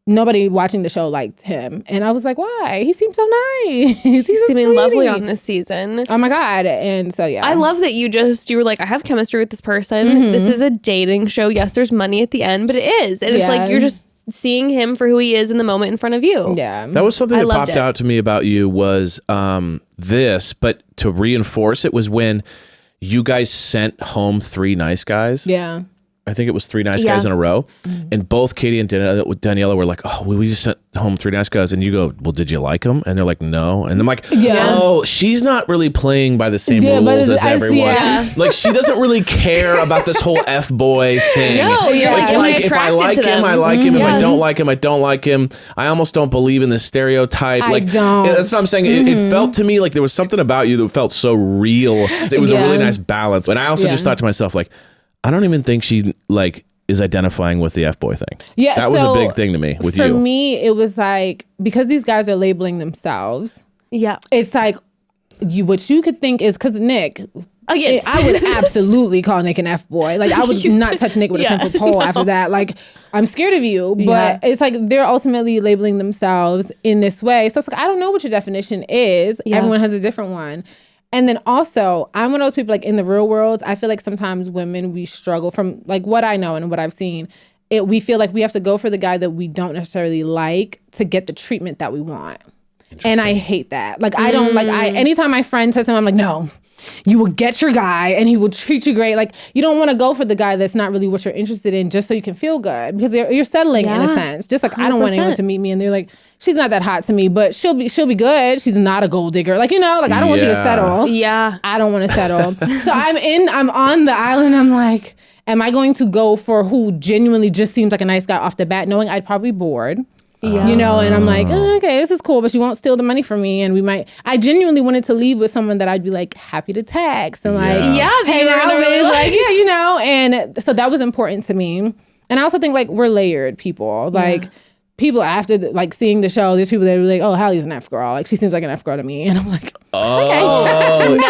nobody watching the show liked him. And I was like, why? He seemed so nice. He's seeming lovely on this season. Oh my God. And so, yeah. I love that you were like, I have chemistry with this person. This is a dating show. Yes, there's money at the end, but it is. And it's like, you're just seeing him for who he is in the moment in front of you. Yeah. That was something that popped out to me about you was this, but to reinforce it was when you guys sent home 3 nice guys. Yeah. I think it was 3 nice guys in a row. And both Katie and Daniella were like, oh, we just sent home 3 nice guys. And you go, well, did you like them? And they're like, no. And I'm like, oh, she's not really playing by the same rules as everyone. Like, she doesn't really care about this whole F-boy thing. No, it's like, if I like him, I like him. If I don't like him, I don't like him. I almost don't believe in this stereotype. Like, that's what I'm saying. It felt to me like there was something about you that felt so real. It was a really nice balance. And I also just thought to myself, like, I don't even think she like is identifying with the F-boy thing. Yeah, that was a big thing to me with you. For me, it was like, because these guys are labeling themselves. Yeah, it's like what you could think is because Nick. Oh yeah, I would absolutely call Nick an F-boy. Like I would not touch Nick with a 10-foot pole after that. Like I'm scared of you. But it's like they're ultimately labeling themselves in this way. So it's like I don't know what your definition is. Yeah. Everyone has a different one. And then also, I'm one of those people, like in the real world, I feel like sometimes women, we struggle from like what I know and what I've seen. We feel like we have to go for the guy that we don't necessarily like to get the treatment that we want. And I hate that. Like, I don't like, anytime my friend says something, I'm like, no, you will get your guy and he will treat you great. Like, you don't want to go for the guy that's not really what you're interested in just so you can feel good, because you're settling in a sense. Just like 100%. I don't want anyone to meet me and they're like, she's not that hot to me, but she'll be good. She's not a gold digger. Like, you know, like I don't want you to settle. Yeah. I don't want to settle. So I'm on the island. I'm like, am I going to go for who genuinely just seems like a nice guy off the bat, knowing I'd probably be bored? Yeah. You know, and I'm like, okay, this is cool, but she won't steal the money from me. And I genuinely wanted to leave with someone that I'd be like happy to text and like, hang out with, like, yeah, you know. And so that was important to me. And I also think like we're layered people. Like people after like seeing the show, there's people that are like, oh, Hallie's an F girl. Like she seems like an F girl to me. And I'm like, oh, interesting.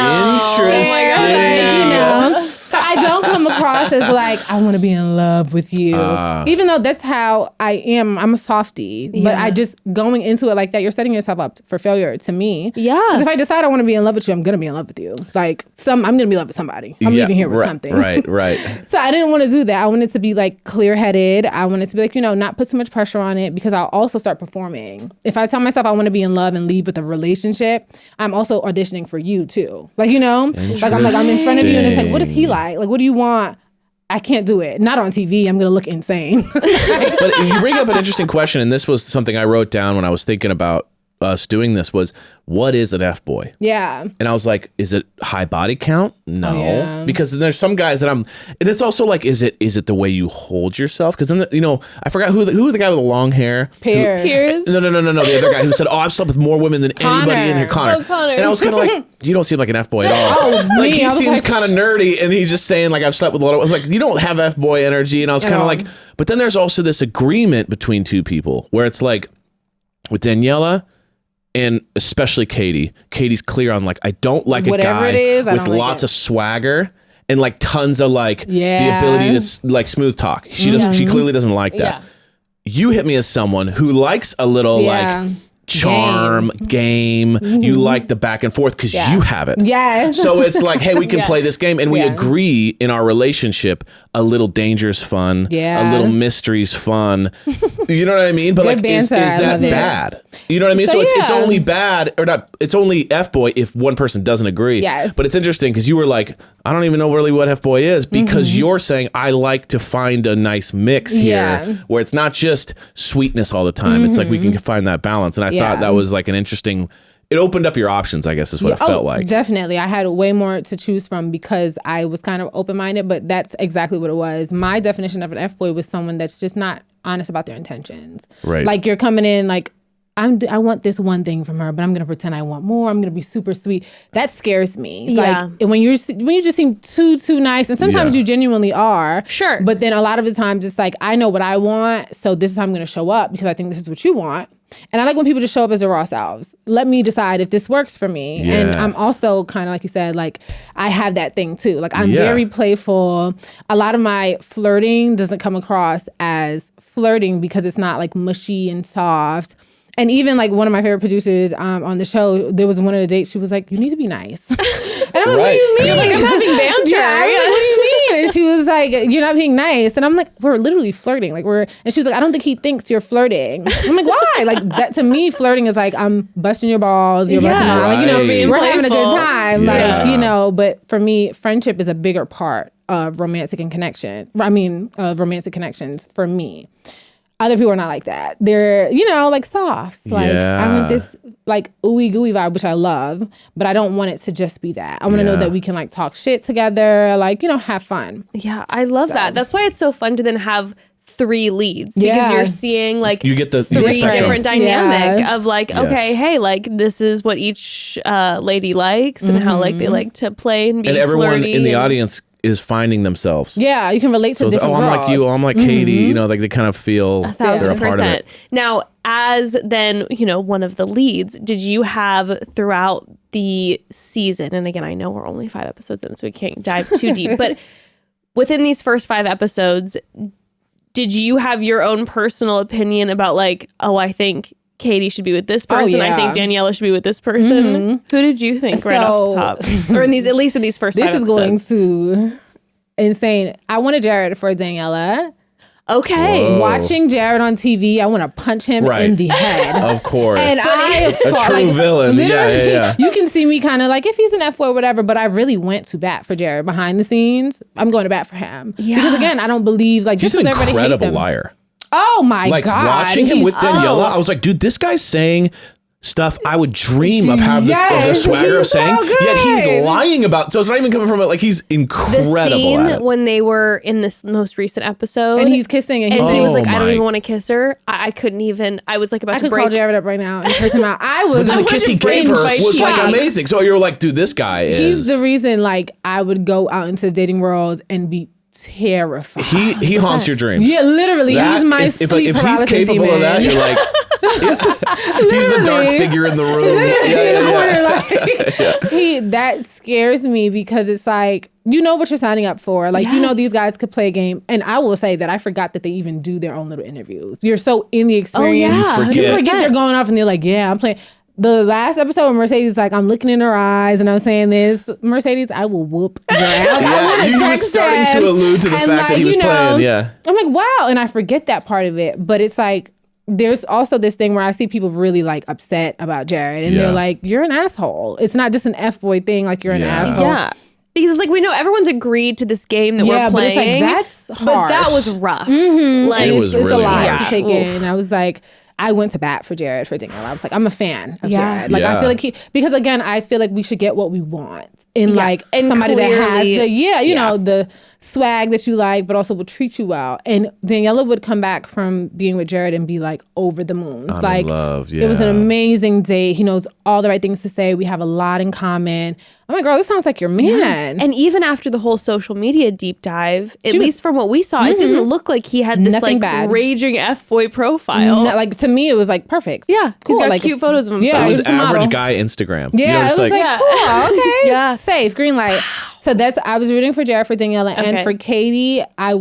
You know. I don't come across as like, I want to be in love with you. Even though that's how I am. I'm a softie. But I just, going into it like that, you're setting yourself up for failure to me. Yeah. Because if I decide I want to be in love with you, I'm going to be in love with you. Like, I'm going to be in love with somebody. I'm leaving here with something. Right. So I didn't want to do that. I wanted to be like clear-headed. I wanted to be like, you know, not put too much pressure on it, because I'll also start performing. If I tell myself I want to be in love and leave with a relationship, I'm also auditioning for you too. Like, you know, like I'm in front of you and it's like, what does he like? Like, what do you want? I can't do it. Not on TV. I'm going to look insane. But you bring up an interesting question, and this was something I wrote down when I was thinking about us doing this, was what is an F-boy? Yeah. And I was like, is it high body count? No. Oh, yeah. Because there's some guys that and it's also like, is it the way you hold yourself? Because then, you know, I forgot who was the guy with the long hair? Piers? No. The other guy who said, oh, I've slept with more women than anybody in here. Connor. Oh, Connor. And I was kind of like, you don't seem like an F-boy at all. Like, he seems kind of nerdy, and he's just saying, like, I've slept with a lot of, I was like, you don't have F-boy energy. And I was kind of like, but then there's also this agreement between two people where it's like, with Daniella, and especially Katie's clear on like, I don't like whatever a guy it is, with lots of swagger and like tons of like the ability to like smooth talk. She clearly doesn't like that. Yeah. You hit me as someone who likes a little like charm, game. You like the back and forth because you have it. Yes. So it's like, hey, we can play this game, and we agree in our relationship. A little danger's fun. Yeah. A little mystery's fun. You know what I mean? But good like, banter, is that bad? You know what I mean? So it's only bad, or not, it's only F-boy if one person doesn't agree. Yes. But it's interesting because you were like, I don't even know really what F-boy is, because you're saying, I like to find a nice mix here where it's not just sweetness all the time. It's like we can find that balance. And I thought that was like an interesting, it opened up your options, I guess is what it felt like. Definitely. I had way more to choose from because I was kind of open-minded, but that's exactly what it was. My definition of an F-boy was someone that's just not honest about their intentions. Right. Like, you're coming in like, I want this one thing from her, but I'm gonna pretend I want more. I'm gonna be super sweet. That scares me. Yeah. Like when you just seem too nice, and sometimes you genuinely are. Sure. But then a lot of the times it's like, I know what I want, so this is how I'm gonna show up because I think this is what you want. And I like when people just show up as their raw selves. Let me decide if this works for me. Yes. And I'm also kind of like you said, like I have that thing too. Like I'm very playful. A lot of my flirting doesn't come across as flirting because it's not like mushy and soft. And even like one of my favorite producers on the show, there was one of the dates, she was like, you need to be nice. And I'm like, what do you mean? You're like, I'm having banter. Yeah, I was like, what do you mean? And she was like, you're not being nice. And I'm like, we're literally flirting. Like and she was like, I don't think he thinks you're flirting. I'm like, why? Like that to me, flirting is like, I'm busting your balls, you're busting mine. Like, you know, we're having a good time. Yeah. Like, you know, but for me, friendship is a bigger part of romantic connections for me. Other people are not like that. They're, you know, like soft. Like I want this like ooey gooey vibe, which I love, but I don't want it to just be that. I want to know that we can like talk shit together, like, you know, have fun. Yeah, I love that. That's why it's so fun to then have 3 leads because you're seeing like you get the 3 different dynamic of like, okay, hey, like this is what each lady likes and how like they like to play and be and everyone flirty in the audience is finding themselves. Yeah, you can relate to different I'm like you, I'm like Katie, you know, like they kind of feel 1,000%. Now, as then, you know, one of the leads, did you have throughout the season, and again, I know we're only 5 episodes in, so we can't dive too deep, but within these first 5 episodes, did you have your own personal opinion about like, oh, I think Katie should be with this person. I yeah. think Daniella should be with this person. Who did you think right off the top? Or at least in these first This 5 is episodes? going to insane. I wanted Jared for Daniela. Okay. Whoa. Watching Jared on TV, I want to punch him in the head. Of course. And a true villain. Yeah. You can see me kind of like if he's an F boy or whatever, but I really went to bat for Jared behind the scenes. I'm going to bat for him. Yeah. Because again, I don't believe like He's just an because everybody hates incredible him. liar. Oh my Like God. watching him with Daniela, I was like, dude, this guy's saying stuff I would dream of having the swagger of he's so saying. Yet he's good. lying about. So it's not even coming from it. Like he's incredible The scene at it. when they were in this most recent episode, And he's kissing and and he was Oh like, I don't my- even want to kiss her. I couldn't even. I was like about I to could break. call Jared up right now and curse him out. I was But then the kiss he gave her was like amazing. So you're like, dude, this guy is. He's the reason like I would go out into the dating world and be terrified. He haunts your dreams. Yeah, literally. That- he's my if sleep he's paralysis capable demon. of that, you're like, he's the dark Literally. figure in the room. Yeah. That scares me because it's like, you know what you're signing up for. Like, you know, Yes. these guys could play a game. And I will say that I forgot that they even do their own little interviews. You're so in the experience. yeah. You You forget. forget they're going off and they're like, yeah, I'm playing. The last episode where Mercedes is like, I'm looking in her eyes and I'm saying this, Mercedes, I will whoop your ass. Yeah, you were starting to allude to the fact that he was playing. Yeah. I'm like, wow. And I forget that part of it. But it's like, there's also this thing where I see people really like upset about Jared and Yeah. they're like, you're an asshole. It's not just an F-boy thing. Like you're an Yeah. asshole. Yeah. Because it's like we know everyone's agreed to this game that Yeah, we're but it's playing. like, that's But that harsh. was rough. It Like And was it's really a lot harsh. to take Yeah. in. I was like, I went to bat for Jared for Daniella. I was like, I'm a fan of Yeah. Jared. Like I Yeah. feel like because again, I feel like we should get what we want in Yeah. like And somebody that has clearly- the you yeah. know, the swag that you like, but also will treat you well. And Daniella would come back from being with Jared and be like over the moon. I'm in like love, it was an yeah. amazing date. He knows all the right things to say. We have a lot in common. I'm like, girl, this sounds like your man. And even after the whole social media deep dive, at She was- least from what we saw, it didn't look like he had this Nothing like bad. raging F-boy profile. No, like to me, it was like perfect. Yeah, cool. he's got like, cute photos of himself. Yeah, It he was was a model. average guy Instagram. Yeah, You know, it just was like, Yeah. cool, okay. Yeah. Safe, green light. So I was rooting for Jared for Daniela. And Okay. for Katie, I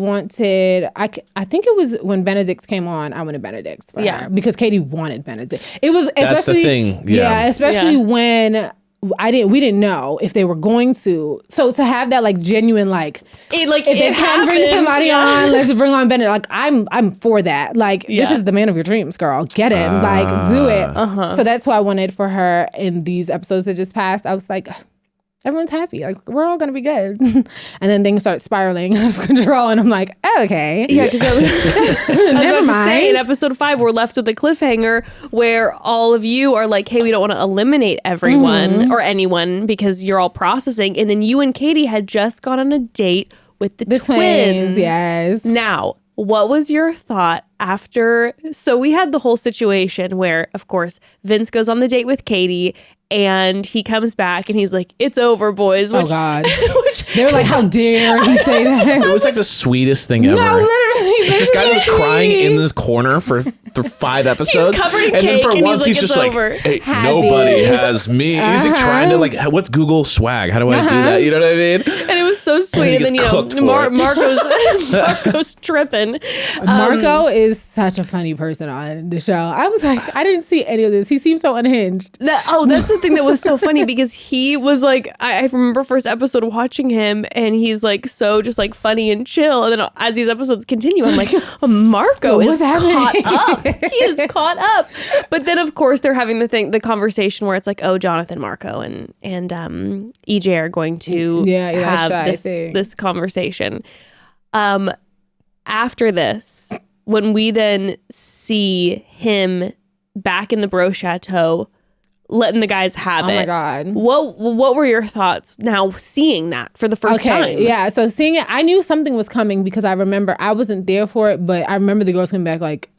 think it was when Benedict's came on, I wanted Benedict's for Yeah. her. Because Katie wanted Benedict. It was the especially, thing, yeah. especially Yeah. when we didn't know if they were going to. So to have that like genuine like, It, like, if they it can bring happened, somebody yeah. on, let's bring on Benedict. Like I'm for that. Like this Yeah. is the man of your dreams, girl. Get him. Like do it. So that's who I wanted for her in these episodes that just passed. I was like, everyone's happy. Like we're all gonna be good. And then things start spiraling out of control, and I'm like, okay, Yeah, because I was never about to say in mind. episode 5, we're left with a cliffhanger where all of you are like, hey, we don't want to eliminate everyone or anyone because you're all processing. And then you and Katie had just gone on a date with the twins. Yes. Now, what was your thought after? So we had the whole situation where, of course, Vince goes on the date with Katie and he comes back and he's like, it's over, boys. Oh God. which They were like, how dare he say that? It was like the sweetest thing ever. No, literally. It's this guy that was crying in this corner for 5 episodes. covered in and then cake for and once he's he's like, just "It's like, over." hey, Happy. nobody has me. He's like trying to like, what's Google swag? How do I do that? You know what I mean? and it was so sweet. he And then, gets cooked for it. Marco's tripping. Marco is such a funny person on the show. I was like, I didn't see any of this. He seemed so unhinged. That's the thing that was so funny because he was like, I remember first episode watching him and he's like so just like funny and chill. And then as these episodes continue, I'm like, Marco is What's happening? caught up. He is caught up. But then of course they're having the conversation where it's like, oh, Jonathan, Marco and EJ are going to Yeah, have Elisha, I think. this conversation. After this, when we then see him back in the Bro Chateau, letting the guys have it. Oh my God. What were your thoughts now seeing that for the first time? Yeah. So seeing it, I knew something was coming because I remember I wasn't there for it, but I remember the girls coming back like,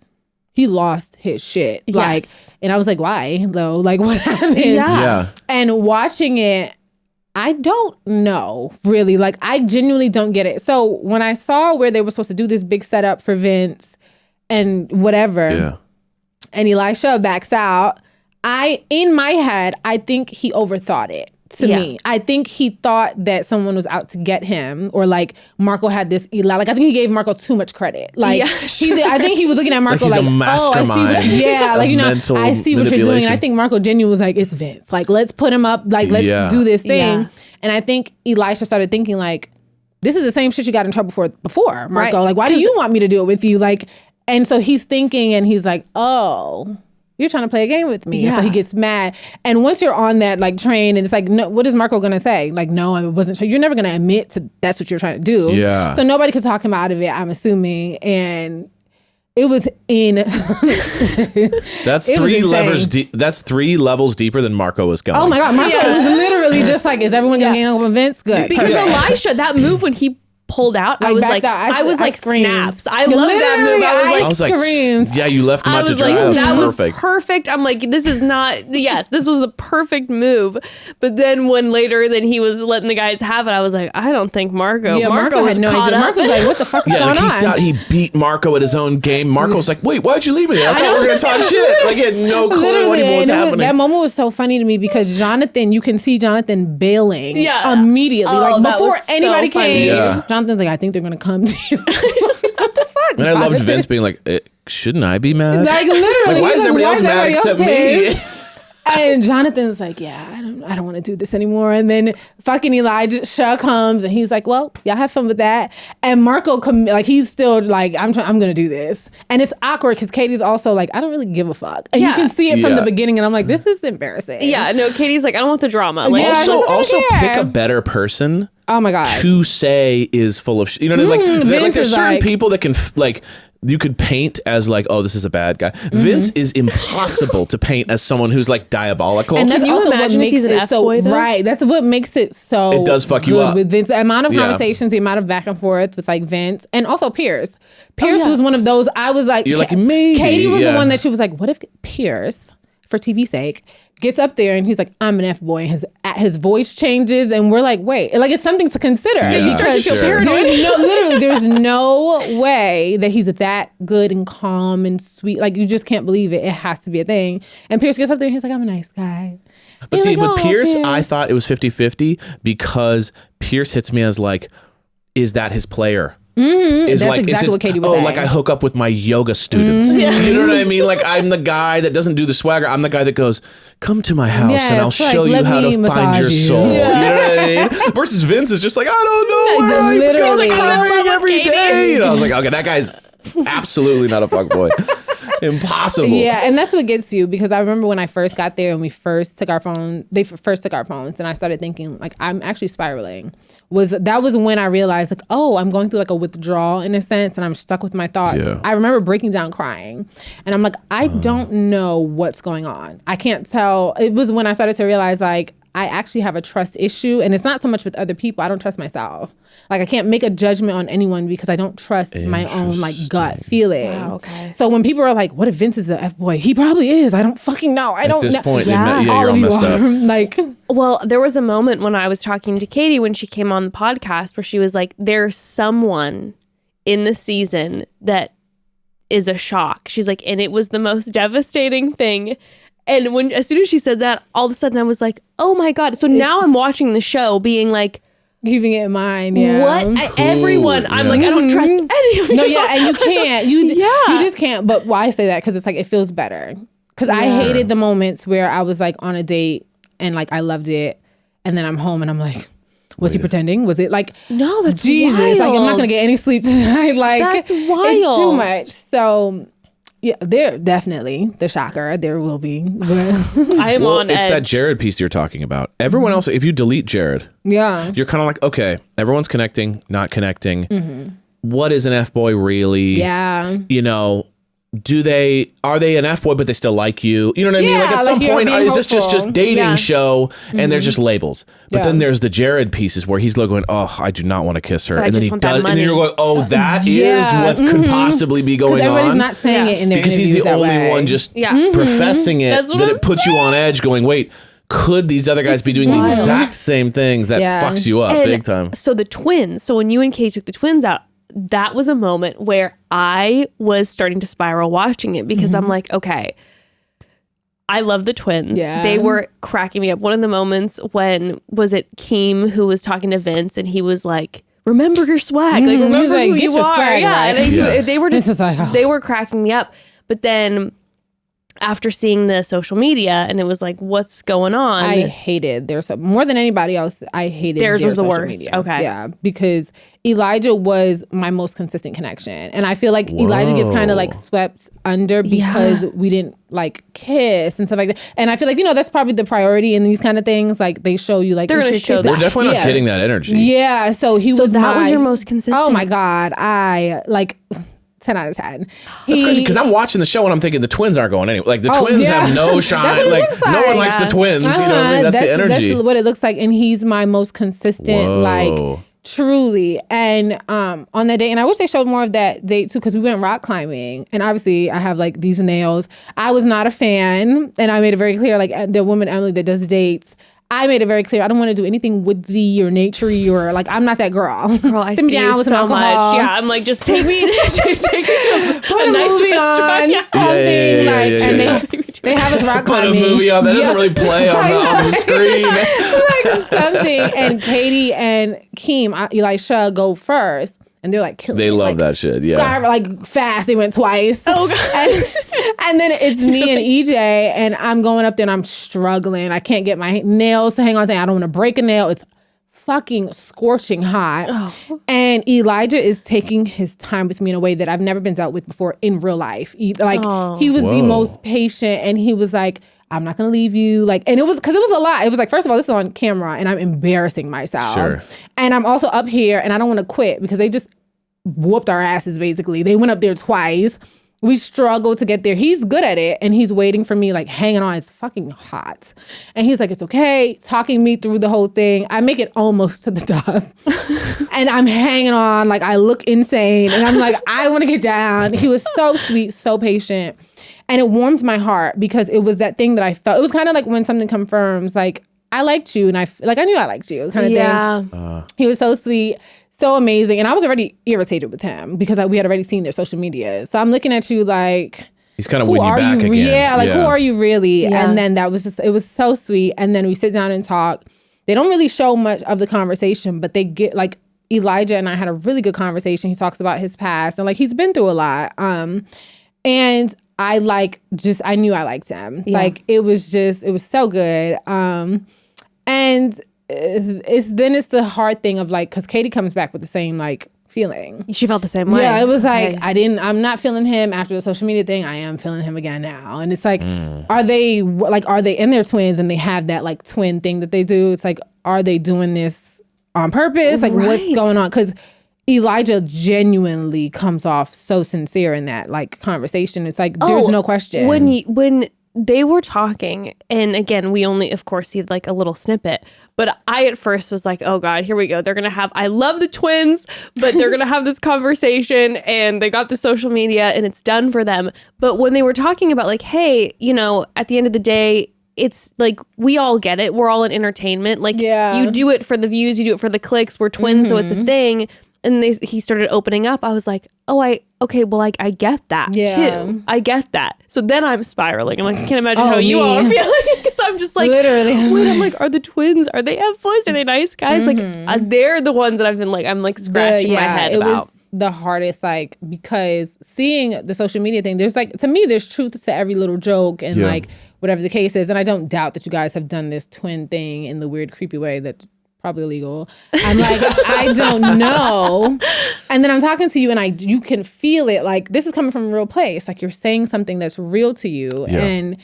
he lost his shit. Like, Yes. and I was like, why though? Like what happened? Yeah. And watching it, I don't know really. Like I genuinely don't get it. So when I saw where they were supposed to do this big setup for Vince and whatever, Yeah. and Elisha backs out, in my head, I think he overthought it to me. I think he thought that someone was out to get him, or like Marco had this Eli. Like I think he gave Marco too much credit. Like I think he was looking at Marco Like like, he's a mastermind I see like mental I see what you're doing. And I manipulation. think Marco genuinely was like, it's Vince. Like let's put him up. Like let's do this thing. Yeah. And I think Elisha started thinking like, this is the same shit you got in trouble for before, Marco. Right. Like why do you want me to do it with you? Like, and so he's thinking, and he's like, oh, you're trying to play a game with me. And so he gets mad. And once you're on that like train, and it's like, no, what is Marco gonna say? Like, no, I wasn't sure. You're never gonna admit to that's what you're trying to do. Yeah. So nobody could talk him out of it, I'm assuming. And it was That's It was three insane. levels deep. That's 3 levels deeper than Marco was going. oh my God, Marco was literally just like, is everyone gonna gang up on Vince? Good. Because Perfect. Elisha, that move when he pulled out, I was backed like, out. I was I like screamed. snaps. I love that move. I was like, screamed. yeah, you left him I out to was dry. like, that was perfect. perfect. I'm like, this is not, yes, this was the perfect move. But then when later then he was letting the guys have it, I was like, I don't think Marco. Yeah, Marco Marco was had no caught idea. up. Marco was like, what the fuck is Yeah, going like he on? thought he beat Marco at his own game. Marco was like, wait, why'd you leave me there? I thought we were going to talk shit. Like he had no clue what Literally, was and happening. that moment was so funny to me because Jonathan, you can see Jonathan bailing immediately. Oh, like that before was so anybody funny. came, Yeah. Jonathan's like, I think they're gonna come to you. What the fuck? And I loved Jonathan? Vince being like, shouldn't I be mad? Like literally, Like, why he's is like, everybody else mad except me? pissed? And Jonathan's like, yeah, I don't want to do this anymore. And then fucking Elijah comes and he's like, well, y'all have fun with that. And Marco, he's still like, I'm gonna do this. And it's awkward because Katie's also like, I don't really give a fuck. And you Yeah. can see it from Yeah. the beginning. And I'm like, this is embarrassing. Yeah, no, Katie's like, I don't want the drama. Like, Yeah, Also Yeah. pick a better person Oh my God. to say is full of shit. You know what I mean? Like, Vince there's is certain like- people that can, like, you could paint as like, oh, this is a bad guy. Vince is impossible to paint as someone who's like diabolical. And that's Can you also what imagine if makes he's an it so F-boy, though? right. That's what makes it so. It does fuck you good up. with Vince. The amount of Yeah. conversations, the amount of back and forth with like Vince, and also Pierce. Pierce yeah. was one of those. I was like, You're like, maybe, Katie was yeah. the one that she was like, what if Pierce, for TV's sake, gets up there and he's like, I'm an F-boy, and his voice changes, and we're like, wait, like it's something to consider. Yeah, you start to feel sure. paranoid. There's no way that he's that good and calm and sweet. Like you just can't believe it. It has to be a thing. And Pierce gets up there and he's like, I'm a nice guy. But He's see, like, with "Oh, Pierce, Pierce." I thought it was 50-50 because Pierce hits me as like, is that his player? Is That's exactly what Katie was Oh, saying. like I hook up with my yoga students. You know what I mean? Like I'm the guy that doesn't do the swagger. I'm the guy that goes, come to my house and I'll Yes, like, show you let how to me find massage your you. soul. Yeah. You know what I mean? Versus Vince is just like, I don't know where I Literally. go crying with every Katie. day. And I was like, okay, that guy's absolutely not a fuckboy. Impossible. Yeah, and that's what gets you because I remember when I first got there and we first took our phone, they first took our phones, and I started thinking like I'm actually spiraling. That was when I realized like, oh, I'm going through like a withdrawal in a sense, and I'm stuck with my thoughts. Yeah. I remember breaking down crying, and I'm like, I don't know what's going on. I can't tell. It was when I started to realize like I actually have a trust issue, and it's not so much with other people. I don't trust myself. Like I can't make a judgment on anyone because I don't trust my own like gut feeling. Wow, okay. So when people are like, "What if Vince is a F-boy?" He probably is. I don't fucking know. I At don't this know. point, Yeah. you're all you messed up. are. Like, Well, there was a moment when I was talking to Katie when she came on the podcast where she was like, there's someone in the season that is a shock. She's like, and it was the most devastating thing. And as soon as she said that, all of a sudden I was like, oh my God. So now I'm watching the show being like, keeping it in mind. Yeah. what? Everyone. I'm yeah. like, I don't trust any of you. No, yeah, and you can't. You Yeah. just can't. But why say that? Because it's like it feels better. Because I hated the moments where I was like on a date and like I loved it, and then I'm home and I'm like, was he pretending? Was it like No, that's Jesus? wild. Like I'm not gonna get any sleep tonight. Like That's It's too wild. much. So yeah, they're definitely the shocker. There will be. I am Well, on it's edge. that Jared piece you're talking about. Everyone else, if you delete Jared, Yeah. you're kind of like, okay, everyone's connecting, not connecting. What is an F-boy really? Yeah. You know, are they an F-boy, but they still like you? You know what I mean? Like Yeah, at some like you're point, being is this just hopeful. dating Yeah. show and they're just labels? But Yeah. then there's the Jared pieces where he's going, oh, I do not want to kiss her. But I And then just he want that does. And then money. you're going, oh, that is Yeah. what could possibly be Because going everybody's on. not saying Yeah. it in their Because he's interviews the that only way. one just Yeah. professing it, That's what that I'm it puts you on edge going, wait, could these other guys be doing the exact same things that Yeah. fucks you up And big time? So the twins. So when you and Kay took the twins out, that was a moment where I was starting to spiral watching it because I'm like, okay, I love the twins. Yeah. They were cracking me up. One of the moments when, was it Keem who was talking to Vince and he was like, remember your swag. Like, remember He's like, who "Get you your are." swag Yeah. right. And they were This just, is like, oh. they were cracking me up. But then after seeing the social media and it was like, what's going on? I hated their more than anybody else. I hated Theirs their was the social worst. media. Okay. Yeah, because Elijah was my most consistent connection, and I feel like Elijah gets kind of like swept under because we didn't like kiss and stuff like that. And I feel like that's probably the priority in these kind of things. Like they show you like They're if gonna you're show kissing- that. We're definitely not getting that energy. Yeah, so that was your most consistent. Oh my God, I like 10 out of 10. That's crazy because I'm watching the show and I'm thinking the twins aren't going anywhere. Like the twins yeah. have no shine. That's what it Like looks no like. one likes the twins. You know what I mean? That's the energy. That's what it looks like. And he's my most consistent, Whoa. like truly. And on that date, and I wish they showed more of that date too, because we went rock climbing. And obviously I have like these nails. I was not a fan. And I made it very clear, like the woman Emily that does dates, I made it very clear I don't want to do anything woodsy or naturey or like I'm not that girl. Girl, I Sit me see down you with some so alcohol. much. Yeah, I'm like, just take me take me to Put a nice movie restaurant. on, Yeah. something like, and they have us rock Put a climbing. movie on that doesn't really play on the screen. Like something. And Katie and Keem, Elisha go first. And they're like killing They it. love like, that shit. Yeah. Sky, like fast. They went twice. Oh, God. And then it's me and EJ, and I'm going up there and I'm struggling. I can't get my nails to hang on. I don't want to break a nail. It's fucking scorching hot. Oh. And Elijah is taking his time with me in a way that I've never been dealt with before in real life. He was the most patient, and he was like, I'm not gonna leave you. Like, and it was because it was a lot. It was like, first of all, this is on camera and I'm embarrassing myself. Sure. And I'm also up here and I don't want to quit because they just whooped our asses basically. They went up there twice. We struggled to get there. He's good at it and he's waiting for me, like hanging on. It's fucking hot. And he's like, it's okay, talking me through the whole thing. I make it almost to the top. And I'm hanging on, like I look insane. And I'm like, I want to get down. He was so sweet, so patient. And it warmed my heart because it was that thing that I felt. It was kind of like when something confirms, like, I liked you and I knew I liked you kind of thing. He was so sweet, so amazing. And I was already irritated with him because we had already seen their social media. So I'm looking at you like, He's kind of winning you back again. Yeah, like, who are you really? Yeah. And then that was just, it was so sweet. And then we sit down and talk. They don't really show much of the conversation, but they get like, Elijah and I had a really good conversation. He talks about his past and like he's been through a lot. And I knew I liked him. Yeah. Like it was so good. And it's the hard thing of like, cause Katie comes back with the same like feeling. She felt the same way. Yeah, it was like, Okay. I'm not feeling him after the social media thing. I am feeling him again now. And it's like, are they in their twins and they have that like twin thing that they do? It's like, are they doing this on purpose? Like what's Right. going on? Cause Elijah genuinely comes off so sincere in that like conversation. It's like, there's no question. When they were talking, and again, we only, of course, see like a little snippet, but I at first was like, oh God, here we go. They're going to have, I love the twins, but they're going to have this conversation and they got the social media and it's done for them. But when they were talking about like, hey, at the end of the day, it's like, we all get it. We're all in entertainment. Like you do it for the views, you do it for the clicks. We're twins, so it's a thing. And he started opening up. I was like, I get that too. I get that. So then I'm spiraling. I'm like, I can't imagine how you all are feeling. Because I'm just like, Literally. wait, I'm like, are the twins, are they Fboys? Are they nice guys? Like, they're the ones that I've been like, I'm like scratching my head about. It was the hardest, like, because seeing the social media thing, there's like, to me, there's truth to every little joke and like whatever the case is. And I don't doubt that you guys have done this twin thing in the weird, creepy way that probably illegal. I'm like, I don't know. And then I'm talking to you and you can feel it. Like, this is coming from a real place. Like, you're saying something that's real to you. Yeah. And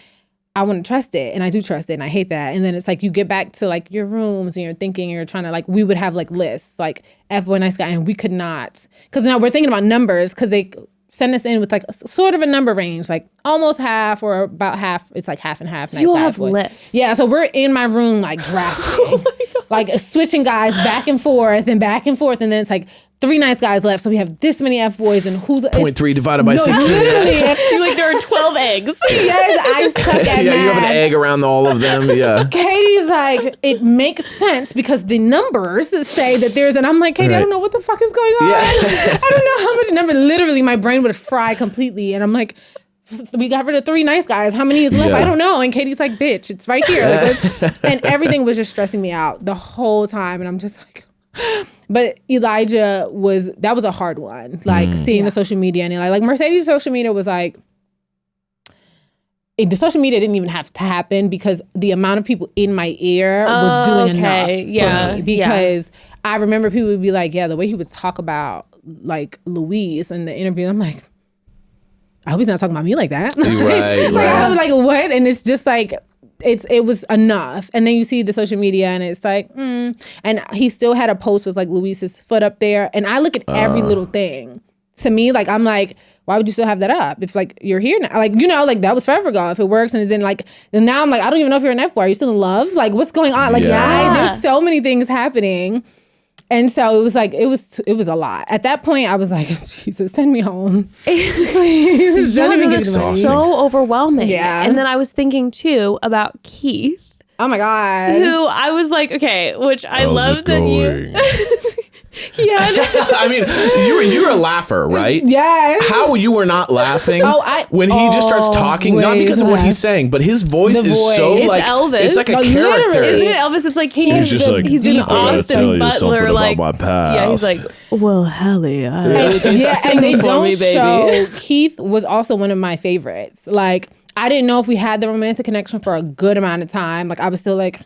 I want to trust it. And I do trust it. And I hate that. And then it's like, you get back to like your rooms and you're thinking, you're trying to like, we would have like lists, like Fboy nice guy. And we could not. Because now we're thinking about numbers because they send us in with like sort of a number range, like almost half or about half. It's like half and half. So you'll have lists. Yeah, so we're in my room like drafting, like switching guys back and forth, and then it's like 3 nice guys left, so we have this many Fboys and who's 0.3 divided by 16. Literally, You're like, there are 12 eggs. yes, I suck at Yeah, you have an math. egg around all of them. Yeah. Katie's like, it makes sense because the numbers say that there's, and I'm like, Katie, I don't know what the fuck is going on. Yeah. I don't know how much number. Literally, my brain would fry completely, and I'm like, we got rid of 3 nice guys. How many is left? I don't know. And Katie's like, bitch, it's right here. Like, and everything was just stressing me out the whole time. And I'm just like, but Elijah that was a hard one. Like seeing the social media and like Mercedes' social media was like, the social media didn't even have to happen because the amount of people in my ear was doing enough for me. Because I remember people would be like, the way he would talk about like Louise in the interview, I'm like, I hope he's not talking about me like that. Right. I was like, what? And it's just like, it was enough. And then you see the social media and it's like, and he still had a post with like Louise's foot up there. And I look at every little thing. To me, like, I'm like, why would you still have that up? If like you're here now, like, like that was forever ago. If it works and it's in like, then now I'm like, I don't even know if you're an F-boy. Are you still in love? Like, what's going on? Like, there's so many things happening. And so it was like, it was a lot. At that point, I was like, Jesus, send me home. Please, don't even give me the money. So overwhelming. Yeah. And then I was thinking too about Keith. Oh my God. Who I was like, okay, which I love that you. Yeah. I mean, you were a laugher, right? Yes. How you were not laughing when he just starts talking, not because of what he's saying, but his voice is so it's like Elvis. It's like a Literally. character. Isn't it Elvis? It's like He's just like, he's doing I gotta tell Austin you something Butler, about like my past. yeah, he's like, well, Hali, and they don't show. Keith was also one of my favorites. Like, I didn't know if we had the romantic connection for a good amount of time. Like, I was still like,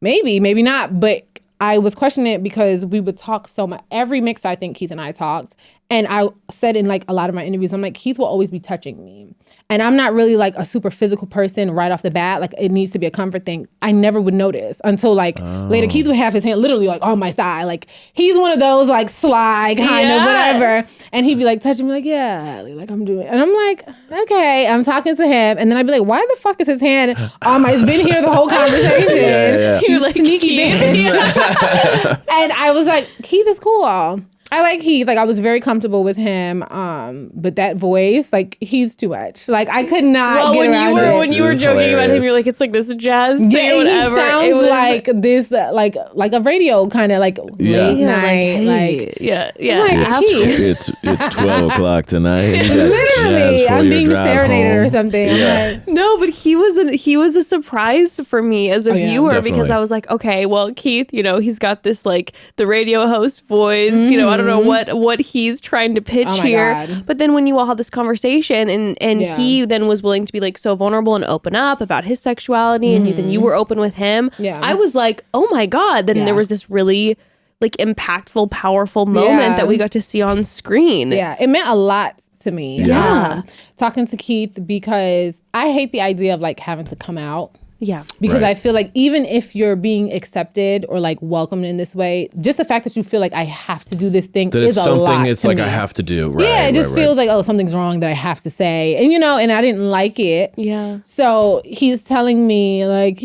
maybe not, but I was questioning it because we would talk so much. Every mix, I think Keith and I talked. And I said in like a lot of my interviews, I'm like, Keith will always be touching me. And I'm not really like a super physical person right off the bat. Like, it needs to be a comfort thing. I never would notice until like later. Keith would have his hand literally like on my thigh. Like, he's one of those like sly kind of whatever. And he'd be like touching me like, yeah, like I'm doing. And I'm like, okay, I'm talking to him. And then I'd be like, why the fuck is his hand on my, it's been here the whole conversation. You're like, sneaky bitch. And I was like, Keith is cool. I like Keith. Like, I was very comfortable with him. But that voice, like, he's too much. Like, I could not get around it. When you were joking about him, you're like, it's like this jazz thing or whatever. He sounds like this, like a radio kind of like late night, like yeah. Like, It's 12 o'clock tonight. Literally, I'm being serenaded or something. Yeah. I'm like, no, but he was a surprise for me as a viewer Definitely. because I was like, okay, well, Keith, he's got this like the radio host voice, I don't know what he's trying to pitch here. God. But then when you all had this conversation and he then was willing to be like so vulnerable and open up about his sexuality and then you were open with him. Yeah. I was like, oh my God. Then there was this really like impactful, powerful moment that we got to see on screen. Yeah, it meant a lot to me. Yeah. Talking to Keith because I hate the idea of like having to come out. Yeah. Because Right. I feel like even if you're being accepted or like welcomed in this way, just the fact that you feel like I have to do this thing That is it's a lot something it's to like me. I have to do. Right. Yeah, it just right, feels like, oh, something's wrong that I have to say. And, and I didn't like it. Yeah. So he's telling me like,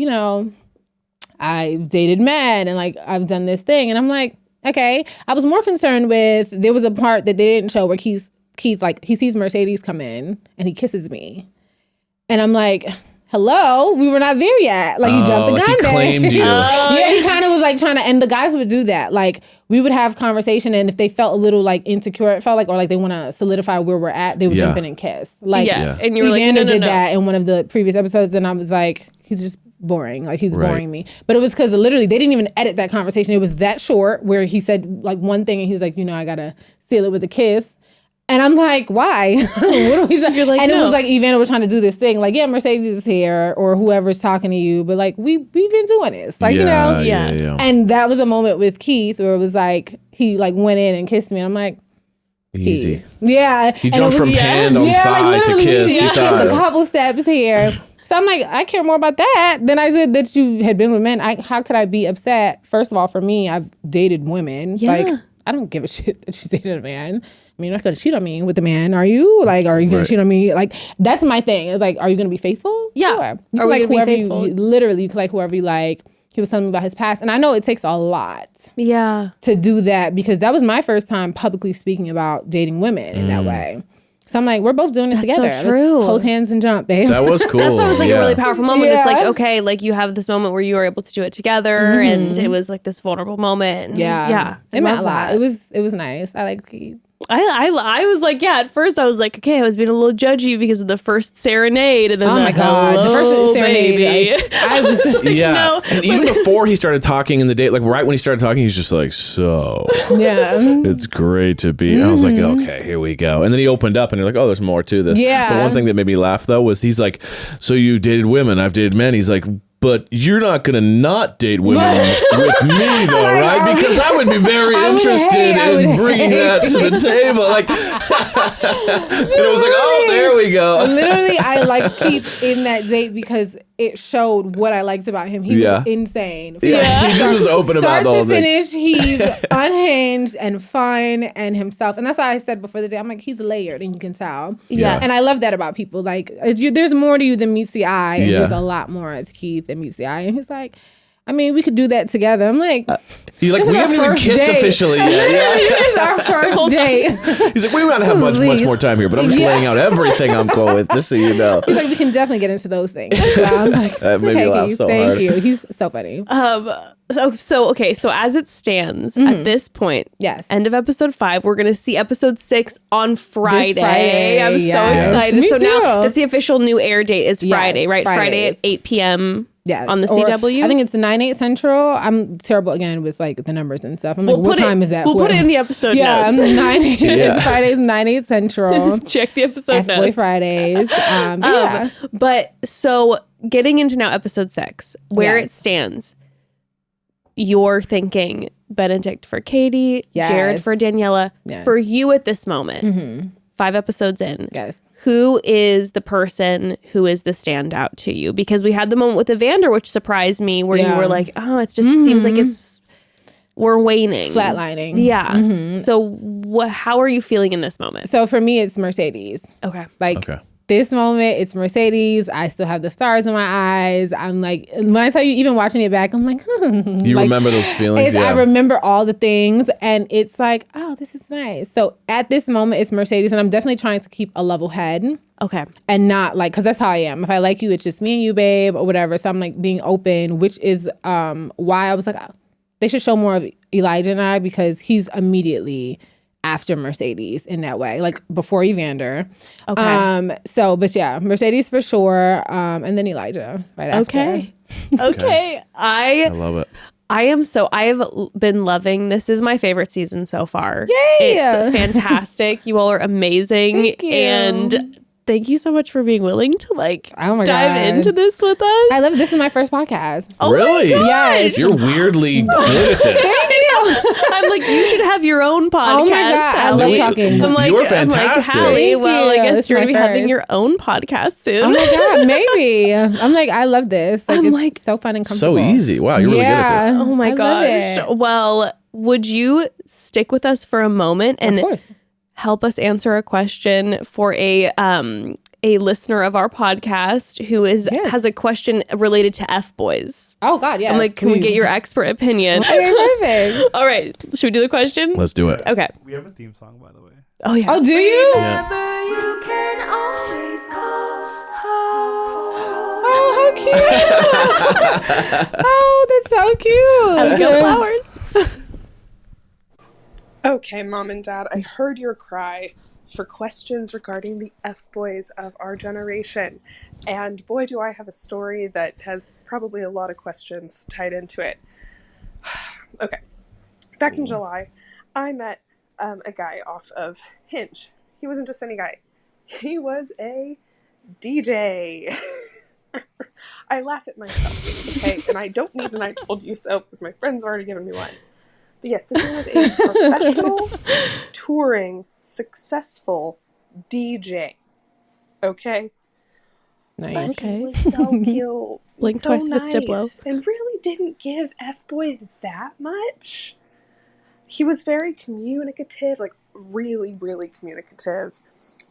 I've dated men and like I've done this thing. And I'm like, okay. I was more concerned with, there was a part that they didn't show where Keith like, he sees Mercedes come in and he kisses me. And I'm like, hello, we were not there yet. Like, you jumped the gun he there. claimed you. Yeah, he kind of was like trying to, and the guys would do that. Like, we would have conversation, and if they felt a little like insecure, it felt like, or like they want to solidify where we're at, they would jump in and kiss. Like, And you were like, Evander no. did that in one of the previous episodes, and I was like, he's just boring. Like, he's boring me. But it was because literally they didn't even edit that conversation. It was that short where he said like one thing, and he's like, I gotta seal it with a kiss. And I'm like, why? What are we saying? Like, and no. it was like Evander was trying to do this thing, like, yeah, Mercedes is here or whoever's talking to you, but like we've been doing this, like Yeah. And that was a moment with Keith where it was like he like went in and kissed me, and I'm like, Easy. Keith. Yeah, He jumped from hand on thigh to kiss. He He took thought, a couple steps here. So I'm like, I care more about that than I said that you had been with men. How could I be upset? First of all, for me, I've dated women. Yeah. Like, I don't give a shit that you dated a man. I mean, you're not going to cheat on me with a man, are you? Like, are you going to cheat on me? Like, that's my thing. It's like, are you going to be faithful? Yeah. Sure. You Are can we like gonna be whoever faithful? literally, you can like whoever you like. He was telling me about his past. And I know it takes a lot Yeah. to do that because that was my first time publicly speaking about dating women in that way. So I'm like, we're both doing this That's so together. true. Let's hold hands and jump, babe. that was cool. That's why it was like a really powerful moment. It's like, Yeah. okay, like you have this moment where you were able to do it together and it was like this vulnerable moment. And Yeah. Yeah. I It meant a love lot. that. It was nice. I liked Keith. I was like, yeah, at first I was like, okay, I was being a little judgy because of the first serenade. And then Oh my God. The first serenade. baby. I was Yeah. No. And even before he started talking in the date, like right when he started talking, he's just like, so yeah. it's great to be. And I was like, okay, here we go. And then he opened up and you're like, oh, there's more to this. Yeah. But one thing that made me laugh though was he's like, so you dated women, I've dated men. He's like, but you're not going to not date women with me, though, right? Because I would be very interested in bringing that to the table. Like, and it was like, oh, there we go. Literally, I liked Keith in that date because it showed what I liked about him. He was insane. Yeah, he just was open about the whole Start to thing. finish, he's unhinged and fun and himself. And that's why I said before the day, I'm like, he's layered and you can tell. Yeah. And I love that about people. Like, there's more to you than meets the eye. And there's a lot more to Keith than meets the eye. And he's like, I mean, we could do that together. I'm like, You're like, this we is our haven't even first kissed date. officially yet. Yeah. This is our first date. He's like, we don't have much Please. more time here, but I'm just laying out everything I'm cool with, just so you know. He's like, we can definitely get into those things. So I'm like, That made me okay, laugh Keith, so thank hard. you. He's so funny. So as it stands at this point, Yes. end of episode 5, we're gonna see episode 6 on Friday. Friday, I'm so yes. excited. Me so too. now that's the official new air date is Friday, Yes, right? Friday at Fridays. 8 p.m. Yes. on the Or CW. I think it's 9/8 Central. I'm terrible again with like the numbers and stuff. I'm like, what time is that? We'll put it in the episode yeah, notes. 9/8. Yeah. It's Fridays 9/8 Central. Check the episode F-Boy notes. Fridays. Yeah. But so getting into now episode 6, where Yes. it stands, you're thinking Benedict for Katie, Yes. Jared for Daniella. Yes. For you at this moment, 5 episodes in, Yes. who is the person who is the standout to you? Because we had the moment with Evander, which surprised me, where you Yeah. were like, oh, it just seems like we're waning. Flatlining. Yeah. So how are you feeling in this moment? So for me, it's Mercedes. Okay. Like Okay. this moment, it's Mercedes. I still have the stars in my eyes. I'm like, when I tell you, even watching it back, I'm like, You like, remember those feelings? I Yeah. remember all the things, and it's like, oh, this is nice. So at this moment, it's Mercedes, and I'm definitely trying to keep a level head Okay. and not like, because that's how I am. If I like you, it's just me and you, babe, or whatever. So I'm like being open, which is why I was like, oh, they should show more of Elijah and I, because he's immediately after Mercedes in that way, like before Evander. Okay. But yeah, Mercedes for sure, and then Elijah right after. Okay. I love it. I've been loving, this is my favorite season so far. Yay! It's fantastic. You all are amazing. Thank you. And thank you so much for being willing to Oh my dive God. into this with us. I love this is my first podcast. Oh my Really? gosh. Yes. You're weirdly good at this. I'm like, you should have your own podcast. Oh my God, I love Hallie. talking. I'm like, You're fantastic. Hallie, Thank well, I you. guess This you're is going to my be having first. your own podcast soon. Oh my God, maybe. I'm like, I love this. Like, I'm it's like, so fun and comfortable. So easy. Wow, you're really good at this. Oh my I love gosh. it. Well, would you stick with us for a moment and Of course. help us answer a question for a listener of our podcast who Yes. has a question related to Fboys? Oh God, yeah. I'm like, can we get your expert opinion? Okay, perfect. All right. Should we do the question? Let's do it. Okay. We have a theme song, by the way. Oh yeah. Oh, do you? Yeah. You can always call home. Oh, how cute. Oh, that's so cute. Go flowers. Okay, Mom and Dad, I heard your cry for questions regarding the F-Boys of our generation. And boy, do I have a story that has probably a lot of questions tied into it. Okay. Back in July, I met a guy off of Hinge. He wasn't just any guy. He was a DJ. I laugh at myself, okay? And I don't need an I told you so, because my friends have already given me one. But yes, this man was a professional, touring, successful DJ. Okay? Nice. But Okay. he was so cute. Blink so twice if nice, it's Diplo. and really didn't give F-Boy that much. He was very communicative, like really, really communicative.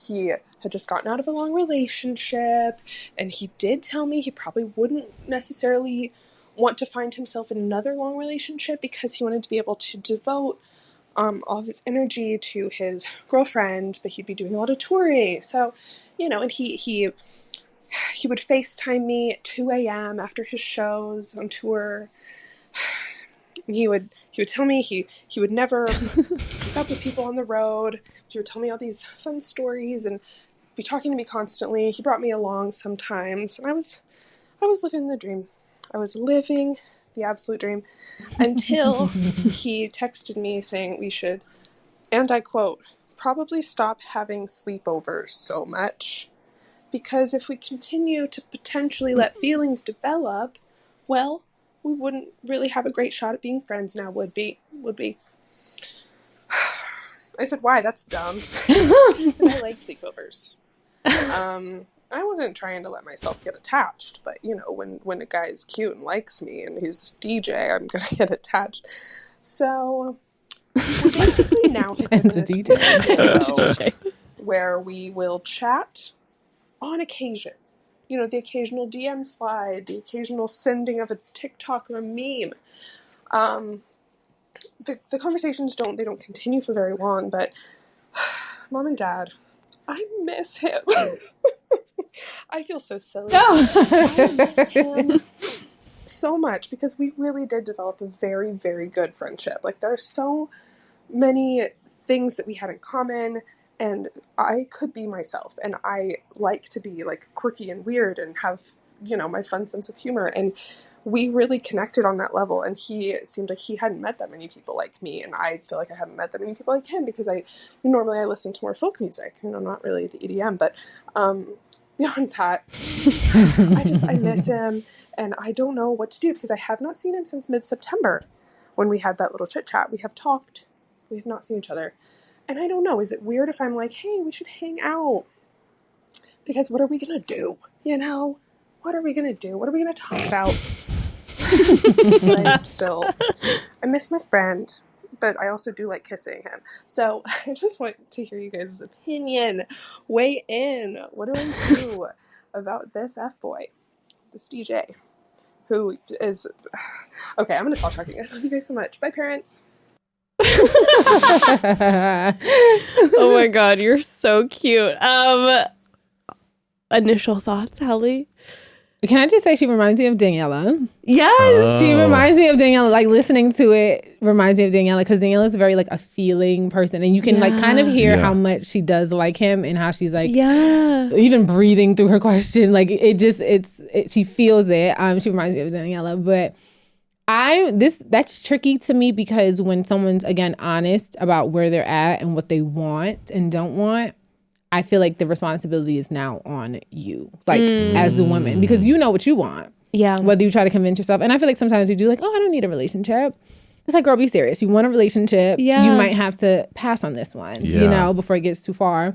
He had just gotten out of a long relationship, and he did tell me he probably wouldn't necessarily want to find himself in another long relationship because he wanted to be able to devote all of his energy to his girlfriend, but he'd be doing a lot of touring. So, and he would FaceTime me at 2 a.m. after his shows on tour. And he would tell me he would never hook up with people on the road. He would tell me all these fun stories and be talking to me constantly. He brought me along sometimes, and I was living the dream. I was living the absolute dream until he texted me saying we should, and I quote, probably stop having sleepovers so much, because if we continue to potentially let feelings develop, well, we wouldn't really have a great shot at being friends now, would we? I said, why? That's dumb. I like sleepovers. I wasn't trying to let myself get attached, but when a guy is cute and likes me and he's DJ, I'm gonna get attached. So we basically now hit And the DJ. where we will chat on occasion. The occasional DM slide, the occasional sending of a TikTok or a meme. The conversations don't continue for very long, but Mom and Dad, I miss him. I feel so silly. I miss him so much because we really did develop a very, very good friendship. Like, there are so many things that we had in common, and I could be myself, and I like to be like quirky and weird and have, my fun sense of humor, and we really connected on that level. And he seemed like he hadn't met that many people like me, and I feel like I haven't met that many people like him because normally I listen to more folk music, not really the EDM, but beyond that, I miss him, and I don't know what to do because I have not seen him since mid-September when we had that little chit chat. We have talked, we have not seen each other, and I don't know, is it weird if I'm like, hey, we should hang out? Because what are we gonna do? What are we gonna do? What are we gonna talk about? I miss my friend, but I also do like kissing him. So I just want to hear you guys' opinion. Weigh in. What do I do about this F-boy, this DJ, who is... Okay, I'm going to stop talking. I love you guys so much. Bye, parents. Oh my God, you're so cute. Initial thoughts, Hali? Can I just say she reminds me of Daniella? Yes. She reminds me of Daniella. Like, listening to it reminds me of Daniella because Daniella's very like a feeling person, and you can like kind of hear how much she does like him and how she's like even breathing through her question. Like, she feels it. She reminds me of Daniella, but that's tricky to me because when someone's again honest about where they're at and what they want and don't want, I feel like the responsibility is now on you, like as a woman, because you know what you want. Yeah. Whether you try to convince yourself. And I feel like sometimes you do like, oh, I don't need a relationship. It's like, girl, be serious. You want a relationship. Yeah. You might have to pass on this one, before it gets too far.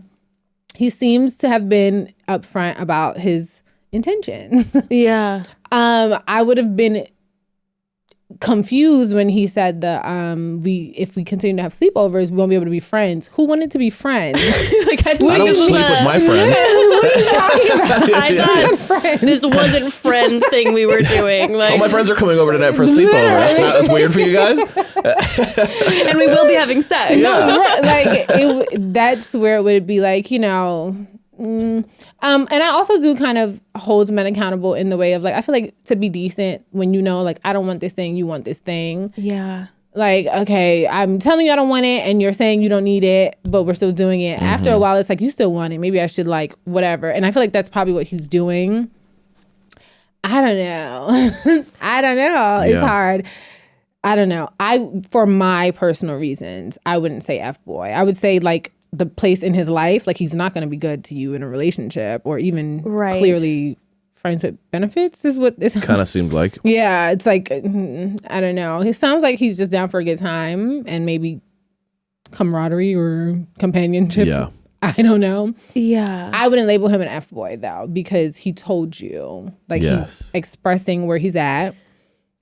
He seems to have been upfront about his intentions. Yeah. I would have been confused when he said that if we continue to have sleepovers, we won't be able to be friends. Who wanted to be friends? I don't sleep with my friends. What are you talking about? I thought this wasn't friend thing we were doing. Like, All my friends are coming over tonight for a sleepover. That's weird for you guys. And we will be having sex. Yeah. Like that's where it would be like, and I also do kind of hold men accountable in the way of like, I feel like to be decent when like, I don't want this thing, you want this thing. Yeah. Like, okay, I'm telling you I don't want it and you're saying you don't need it, but we're still doing it. After a while, it's like, you still want it. Maybe I should like, whatever. And I feel like that's probably what he's doing. I don't know. I don't know. It's hard. I don't know. For my personal reasons, I wouldn't say F-boy. I would say like, the place in his life, like he's not going to be good to you in a relationship or even clearly friends with benefits is what this kind of seemed like. Yeah, it's like, I don't know. It sounds like he's just down for a good time and maybe camaraderie or companionship. Yeah. I don't know. Yeah. I wouldn't label him an F-boy though because he told you. Like he's expressing where he's at.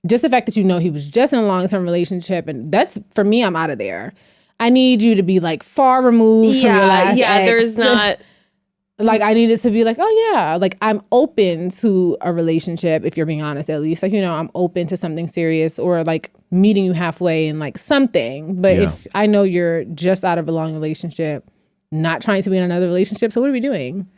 Just the fact that he was just in a long-term relationship, and that's, for me, I'm out of there. I need you to be like far removed from your last ex. There's not like, I need it to be like, oh yeah, like I'm open to a relationship if you're being honest, at least. Like, I'm open to something serious or like meeting you halfway and like something. But if I know you're just out of a long relationship, not trying to be in another relationship, so what are we doing?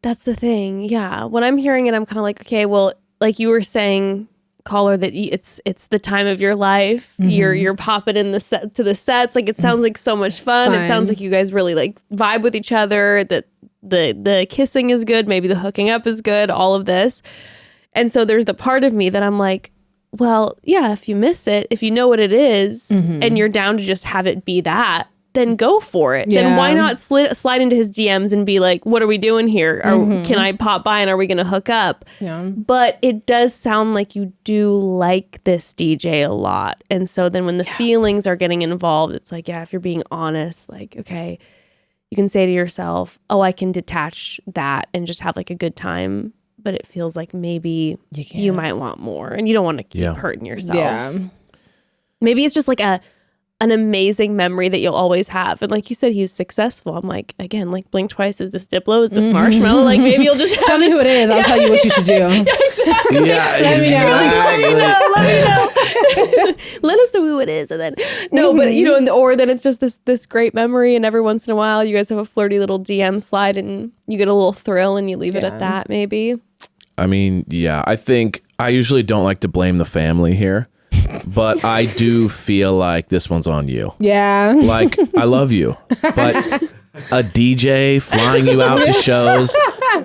That's the thing. Yeah. When I'm hearing it, I'm kind of like, okay, well, like you were saying caller that it's the time of your life. You're popping in the set to the sets. Like, it sounds like so much fun. It sounds like you guys really like vibe with each other, that the kissing is good, maybe the hooking up is good, all of this. And so there's the part of me that I'm like, well, yeah, if you miss it, if you know what it is and you're down to just have it be that, then go for it. Then why not slide into his DMs and be like, what are we doing here? Can I pop by and are we going to hook up? Yeah. But it does sound like you do like this DJ a lot. And so then when the feelings are getting involved, it's like, yeah, if you're being honest, like, okay, you can say to yourself, oh, I can detach that and just have like a good time. But it feels like maybe you might want more and you don't want to keep hurting yourself. Yeah. Maybe it's just like an amazing memory that you'll always have. And like you said, he's successful. I'm like, again, like blink twice. Is this Diplo? Is this Marshmallow? Like maybe you'll just have Tell me who it is. I'll tell you what you should do. Yeah, exactly. Yeah, Let me know. Let us know who it is. And then, no, but you know, or then it's just this great memory. And every once in a while, you guys have a flirty little DM slide and you get a little thrill and you leave it at that, maybe. I mean, yeah, I think I usually don't like to blame the family here, but I do feel like this one's on you. Yeah. Like, I love you, but a DJ flying you out to shows,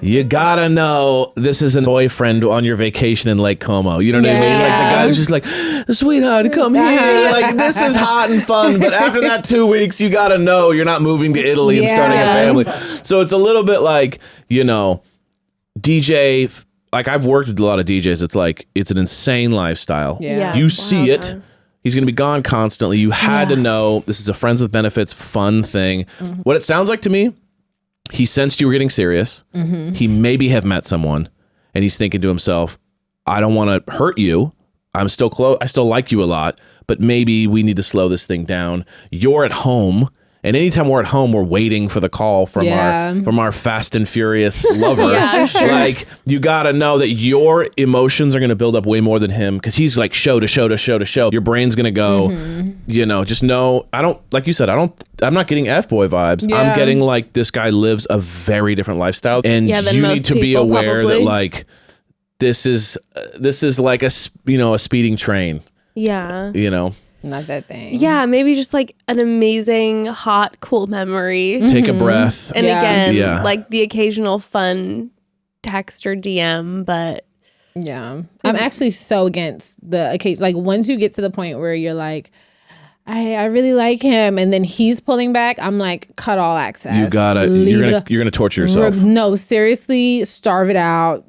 you gotta know this is a boyfriend on your vacation in Lake Como. You know what I mean? Like, the guy was just like, sweetheart, come here. Like, this is hot and fun. But after that 2 weeks, you gotta know you're not moving to Italy and starting a family. So it's a little bit like, you know, DJ. Like, I've worked with a lot of DJs. It's like, it's an insane lifestyle. Yeah. You see it. He's going to be gone constantly. You had to know this is a friends with benefits fun thing. What it sounds like to me, he sensed you were getting serious. He maybe have met someone and he's thinking to himself, I don't want to hurt you. I'm still close. I still like you a lot, but maybe we need to slow this thing down. You're at home. And anytime we're at home, we're waiting for the call from our fast and furious lover. Like, you got to know that your emotions are going to build up way more than him, because he's like show to show to show to show. Your brain's going to go, you know, just know, like you said, I'm not getting Fboy vibes. Yeah. I'm getting like, this guy lives a very different lifestyle. And you need to be aware that like, this is like a speeding train. Yeah. You know? Not that thing. Yeah, maybe just like an amazing, hot, cool memory. Take a breath. And again, like the occasional fun text or DM, but yeah. I'm actually so against the occasion. Like, once you get to the point where you're like, I really like him, and then he's pulling back, I'm like, cut all access. You gotta, you're gonna torture yourself. No, seriously, starve it out.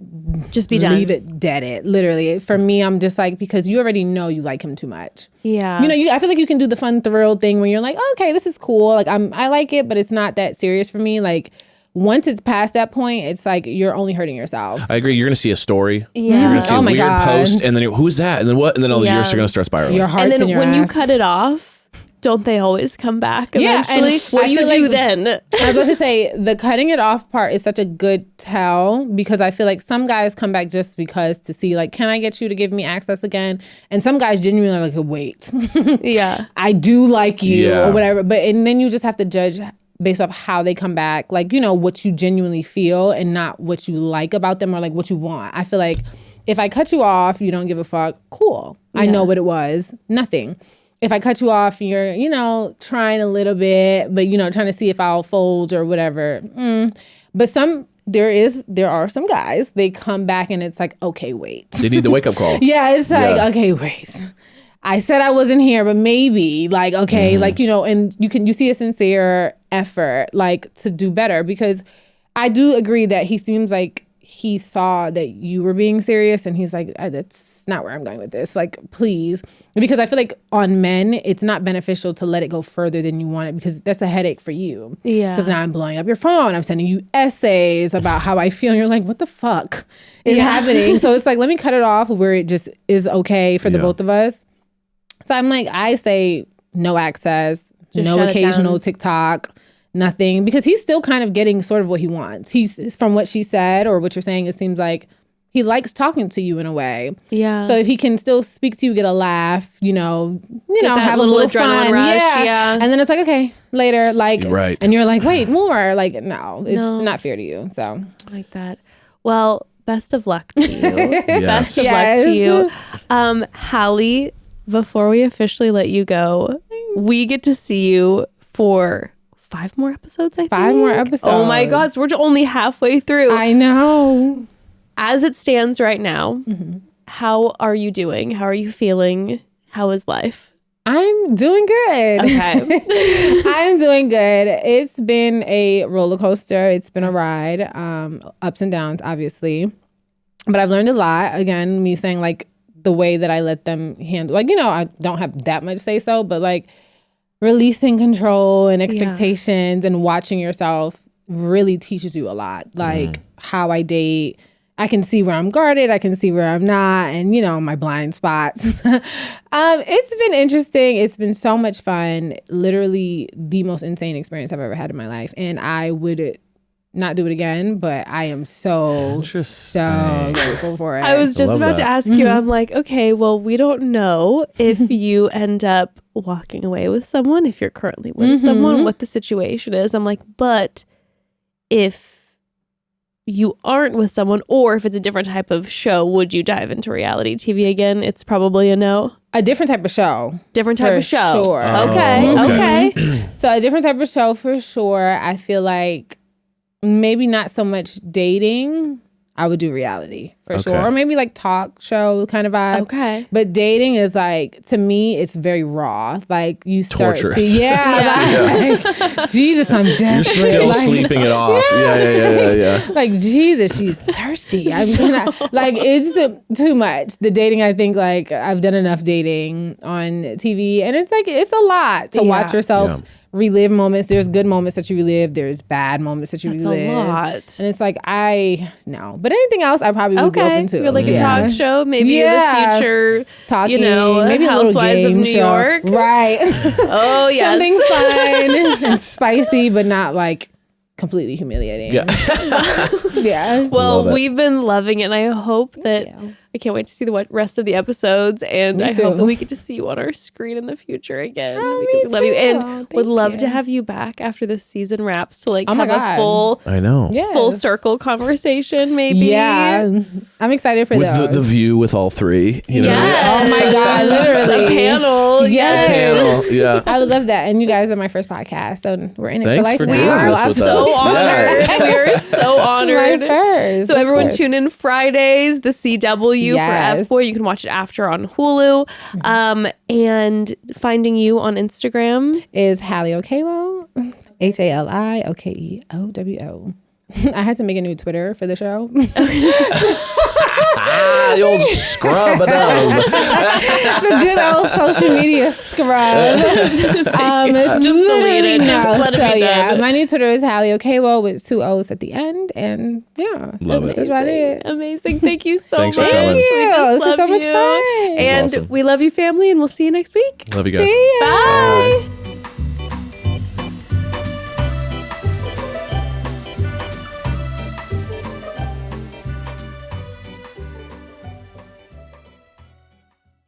Just be done. Leave it, dead it. Literally, for me, I'm just like, because you already know you like him too much. Yeah. You know, I feel like you can do the fun thrill thing where you're like, oh, okay, this is cool. Like, I like it, but it's not that serious for me. Like, once it's past that point, it's like you're only hurting yourself. I agree. You're going to see a story. Yeah. You're going to see a weird God. post, and then who's that? And then what? And then all the years are going to start spiraling. Your heart's and then in your when ass. you cut it off, don't they always come back eventually? And What do I you feel do like- then? I was supposed to say, the cutting it off part is such a good tell, because I feel like some guys come back just because to see, like, can I get you to give me access again? And some guys genuinely are like, wait, Yeah. I do like you Yeah. or whatever. And then you just have to judge based off how they come back, like, you know, what you genuinely feel and not what you like about them or like what you want. I feel like if I cut you off, you don't give a fuck, cool. I know what it was, nothing. If I cut you off, you're, you know, trying a little bit, but, you know, trying to see if I'll fold or whatever. But there are some guys, they come back and it's like, okay, wait. They need the wake up call. Yeah, it's like, Yeah. okay, wait. I said I wasn't here, but maybe, like, okay, like, you know, and you see a sincere effort, like, to do better, because I do agree that he seems like he saw that you were being serious and he's like, that's not where I'm going with this. Like, please. Because I feel like on men, it's not beneficial to let it go further than you want it, because that's a headache for you. Yeah. Because now I'm blowing up your phone. I'm sending you essays about how I feel. And you're like, what the fuck is happening? So it's like, let me cut it off where it just is okay for the both of us. So I'm like, I say no access, Just no shut it occasional down. TikTok, nothing, because he's still kind of getting sort of what he wants. He's, from what she said or what you're saying, it seems like he likes talking to you in a way. Yeah. So if he can still speak to you, get a laugh, you know, that have a little little adrenaline fun, rush, yeah. yeah. And then it's like, okay, later, like, Right. and you're like, wait, more, like, no, it's No. not fair to you. So like that. Well, best of luck to you. Yes. Best of luck to you. Hali, before we officially let you go, we get to see you for 5 more episodes, I think. 5 more episodes. Oh my God. So we're only halfway through. I know. As it stands right now, how are you doing? How are you feeling? How is life? I'm doing good. Okay. I'm doing good. It's been a roller coaster. It's been a ride. Ups and downs, obviously. But I've learned a lot. Again, me saying like the way that I let them handle, like, you know, I don't have that much say so, but like releasing control and expectations and watching yourself really teaches you a lot. Like how I date. I can see where I'm guarded. I can see where I'm not. And, you know, my blind spots. It's been interesting. It's been so much fun. Literally the most insane experience I've ever had in my life. And I would not do it again, but I am so grateful for it. I was just love about to that. ask you, I'm like, okay, well, we don't know if you end up walking away with someone, if you're currently with someone, what the situation is. I'm like, but if you aren't with someone, or if it's a different type of show, would you dive into reality TV again? It's probably a no. A different type of show. Different type For of show. sure. Okay. Okay. So a different type of show for sure. I feel like maybe not so much dating. I would do reality for sure. Or maybe like talk show kind of vibe. Okay. But dating is like, to me, it's very raw. Like you start Torturous. like, Jesus, I'm You're desperate. still Like, sleeping it off. Yeah. like, Jesus, she's thirsty. I'm gonna, like, it's too much. The dating, I think, like, I've done enough dating on TV, and it's like, it's a lot to watch yourself relive moments. There's good moments that you relive. There's bad moments that you That's relive. a lot. And it's like, no. But anything else, I probably would be open to. You're like a talk show, maybe in the future. Talking, you know, maybe Housewives a of little game New show. York. Right. Oh, yes. Something fun and spicy, but not like completely humiliating. Yeah. Well, Love it. we've been loving it, and I hope that I can't wait to see the rest of the episodes, and I hope that we get to see you on our screen in the future again because we love you, and would love to have you back after this season wraps to like have a full I know. full circle conversation, maybe. Yeah. I'm excited for With those. the view with all three. You know? Yes. Oh my God, literally. A panel. Yes. Panel, yeah. I would love that. And you guys are my first podcast, so we're in it Thanks for life for now. doing We are this with so us. honored. Yeah. We are so honored. My first, So of everyone course. tune in Fridays, the CW Yes. for F-Boy. You can watch it after on Hulu. And finding you on Instagram. Is Hali Okeowo, Hali Okeowo. I had to make a new Twitter for the show. The old scrub it up. The good old social media scrub. Just delete it. Just let it be done. My new Twitter is Hali Okeowo with 2 O's at the end. And Love it. That's about it. Amazing. Thank you so Thanks for much. coming. We just This was love so much you. fun. And awesome. we love you, family, and we'll see you next week. Love you guys. See ya. Bye.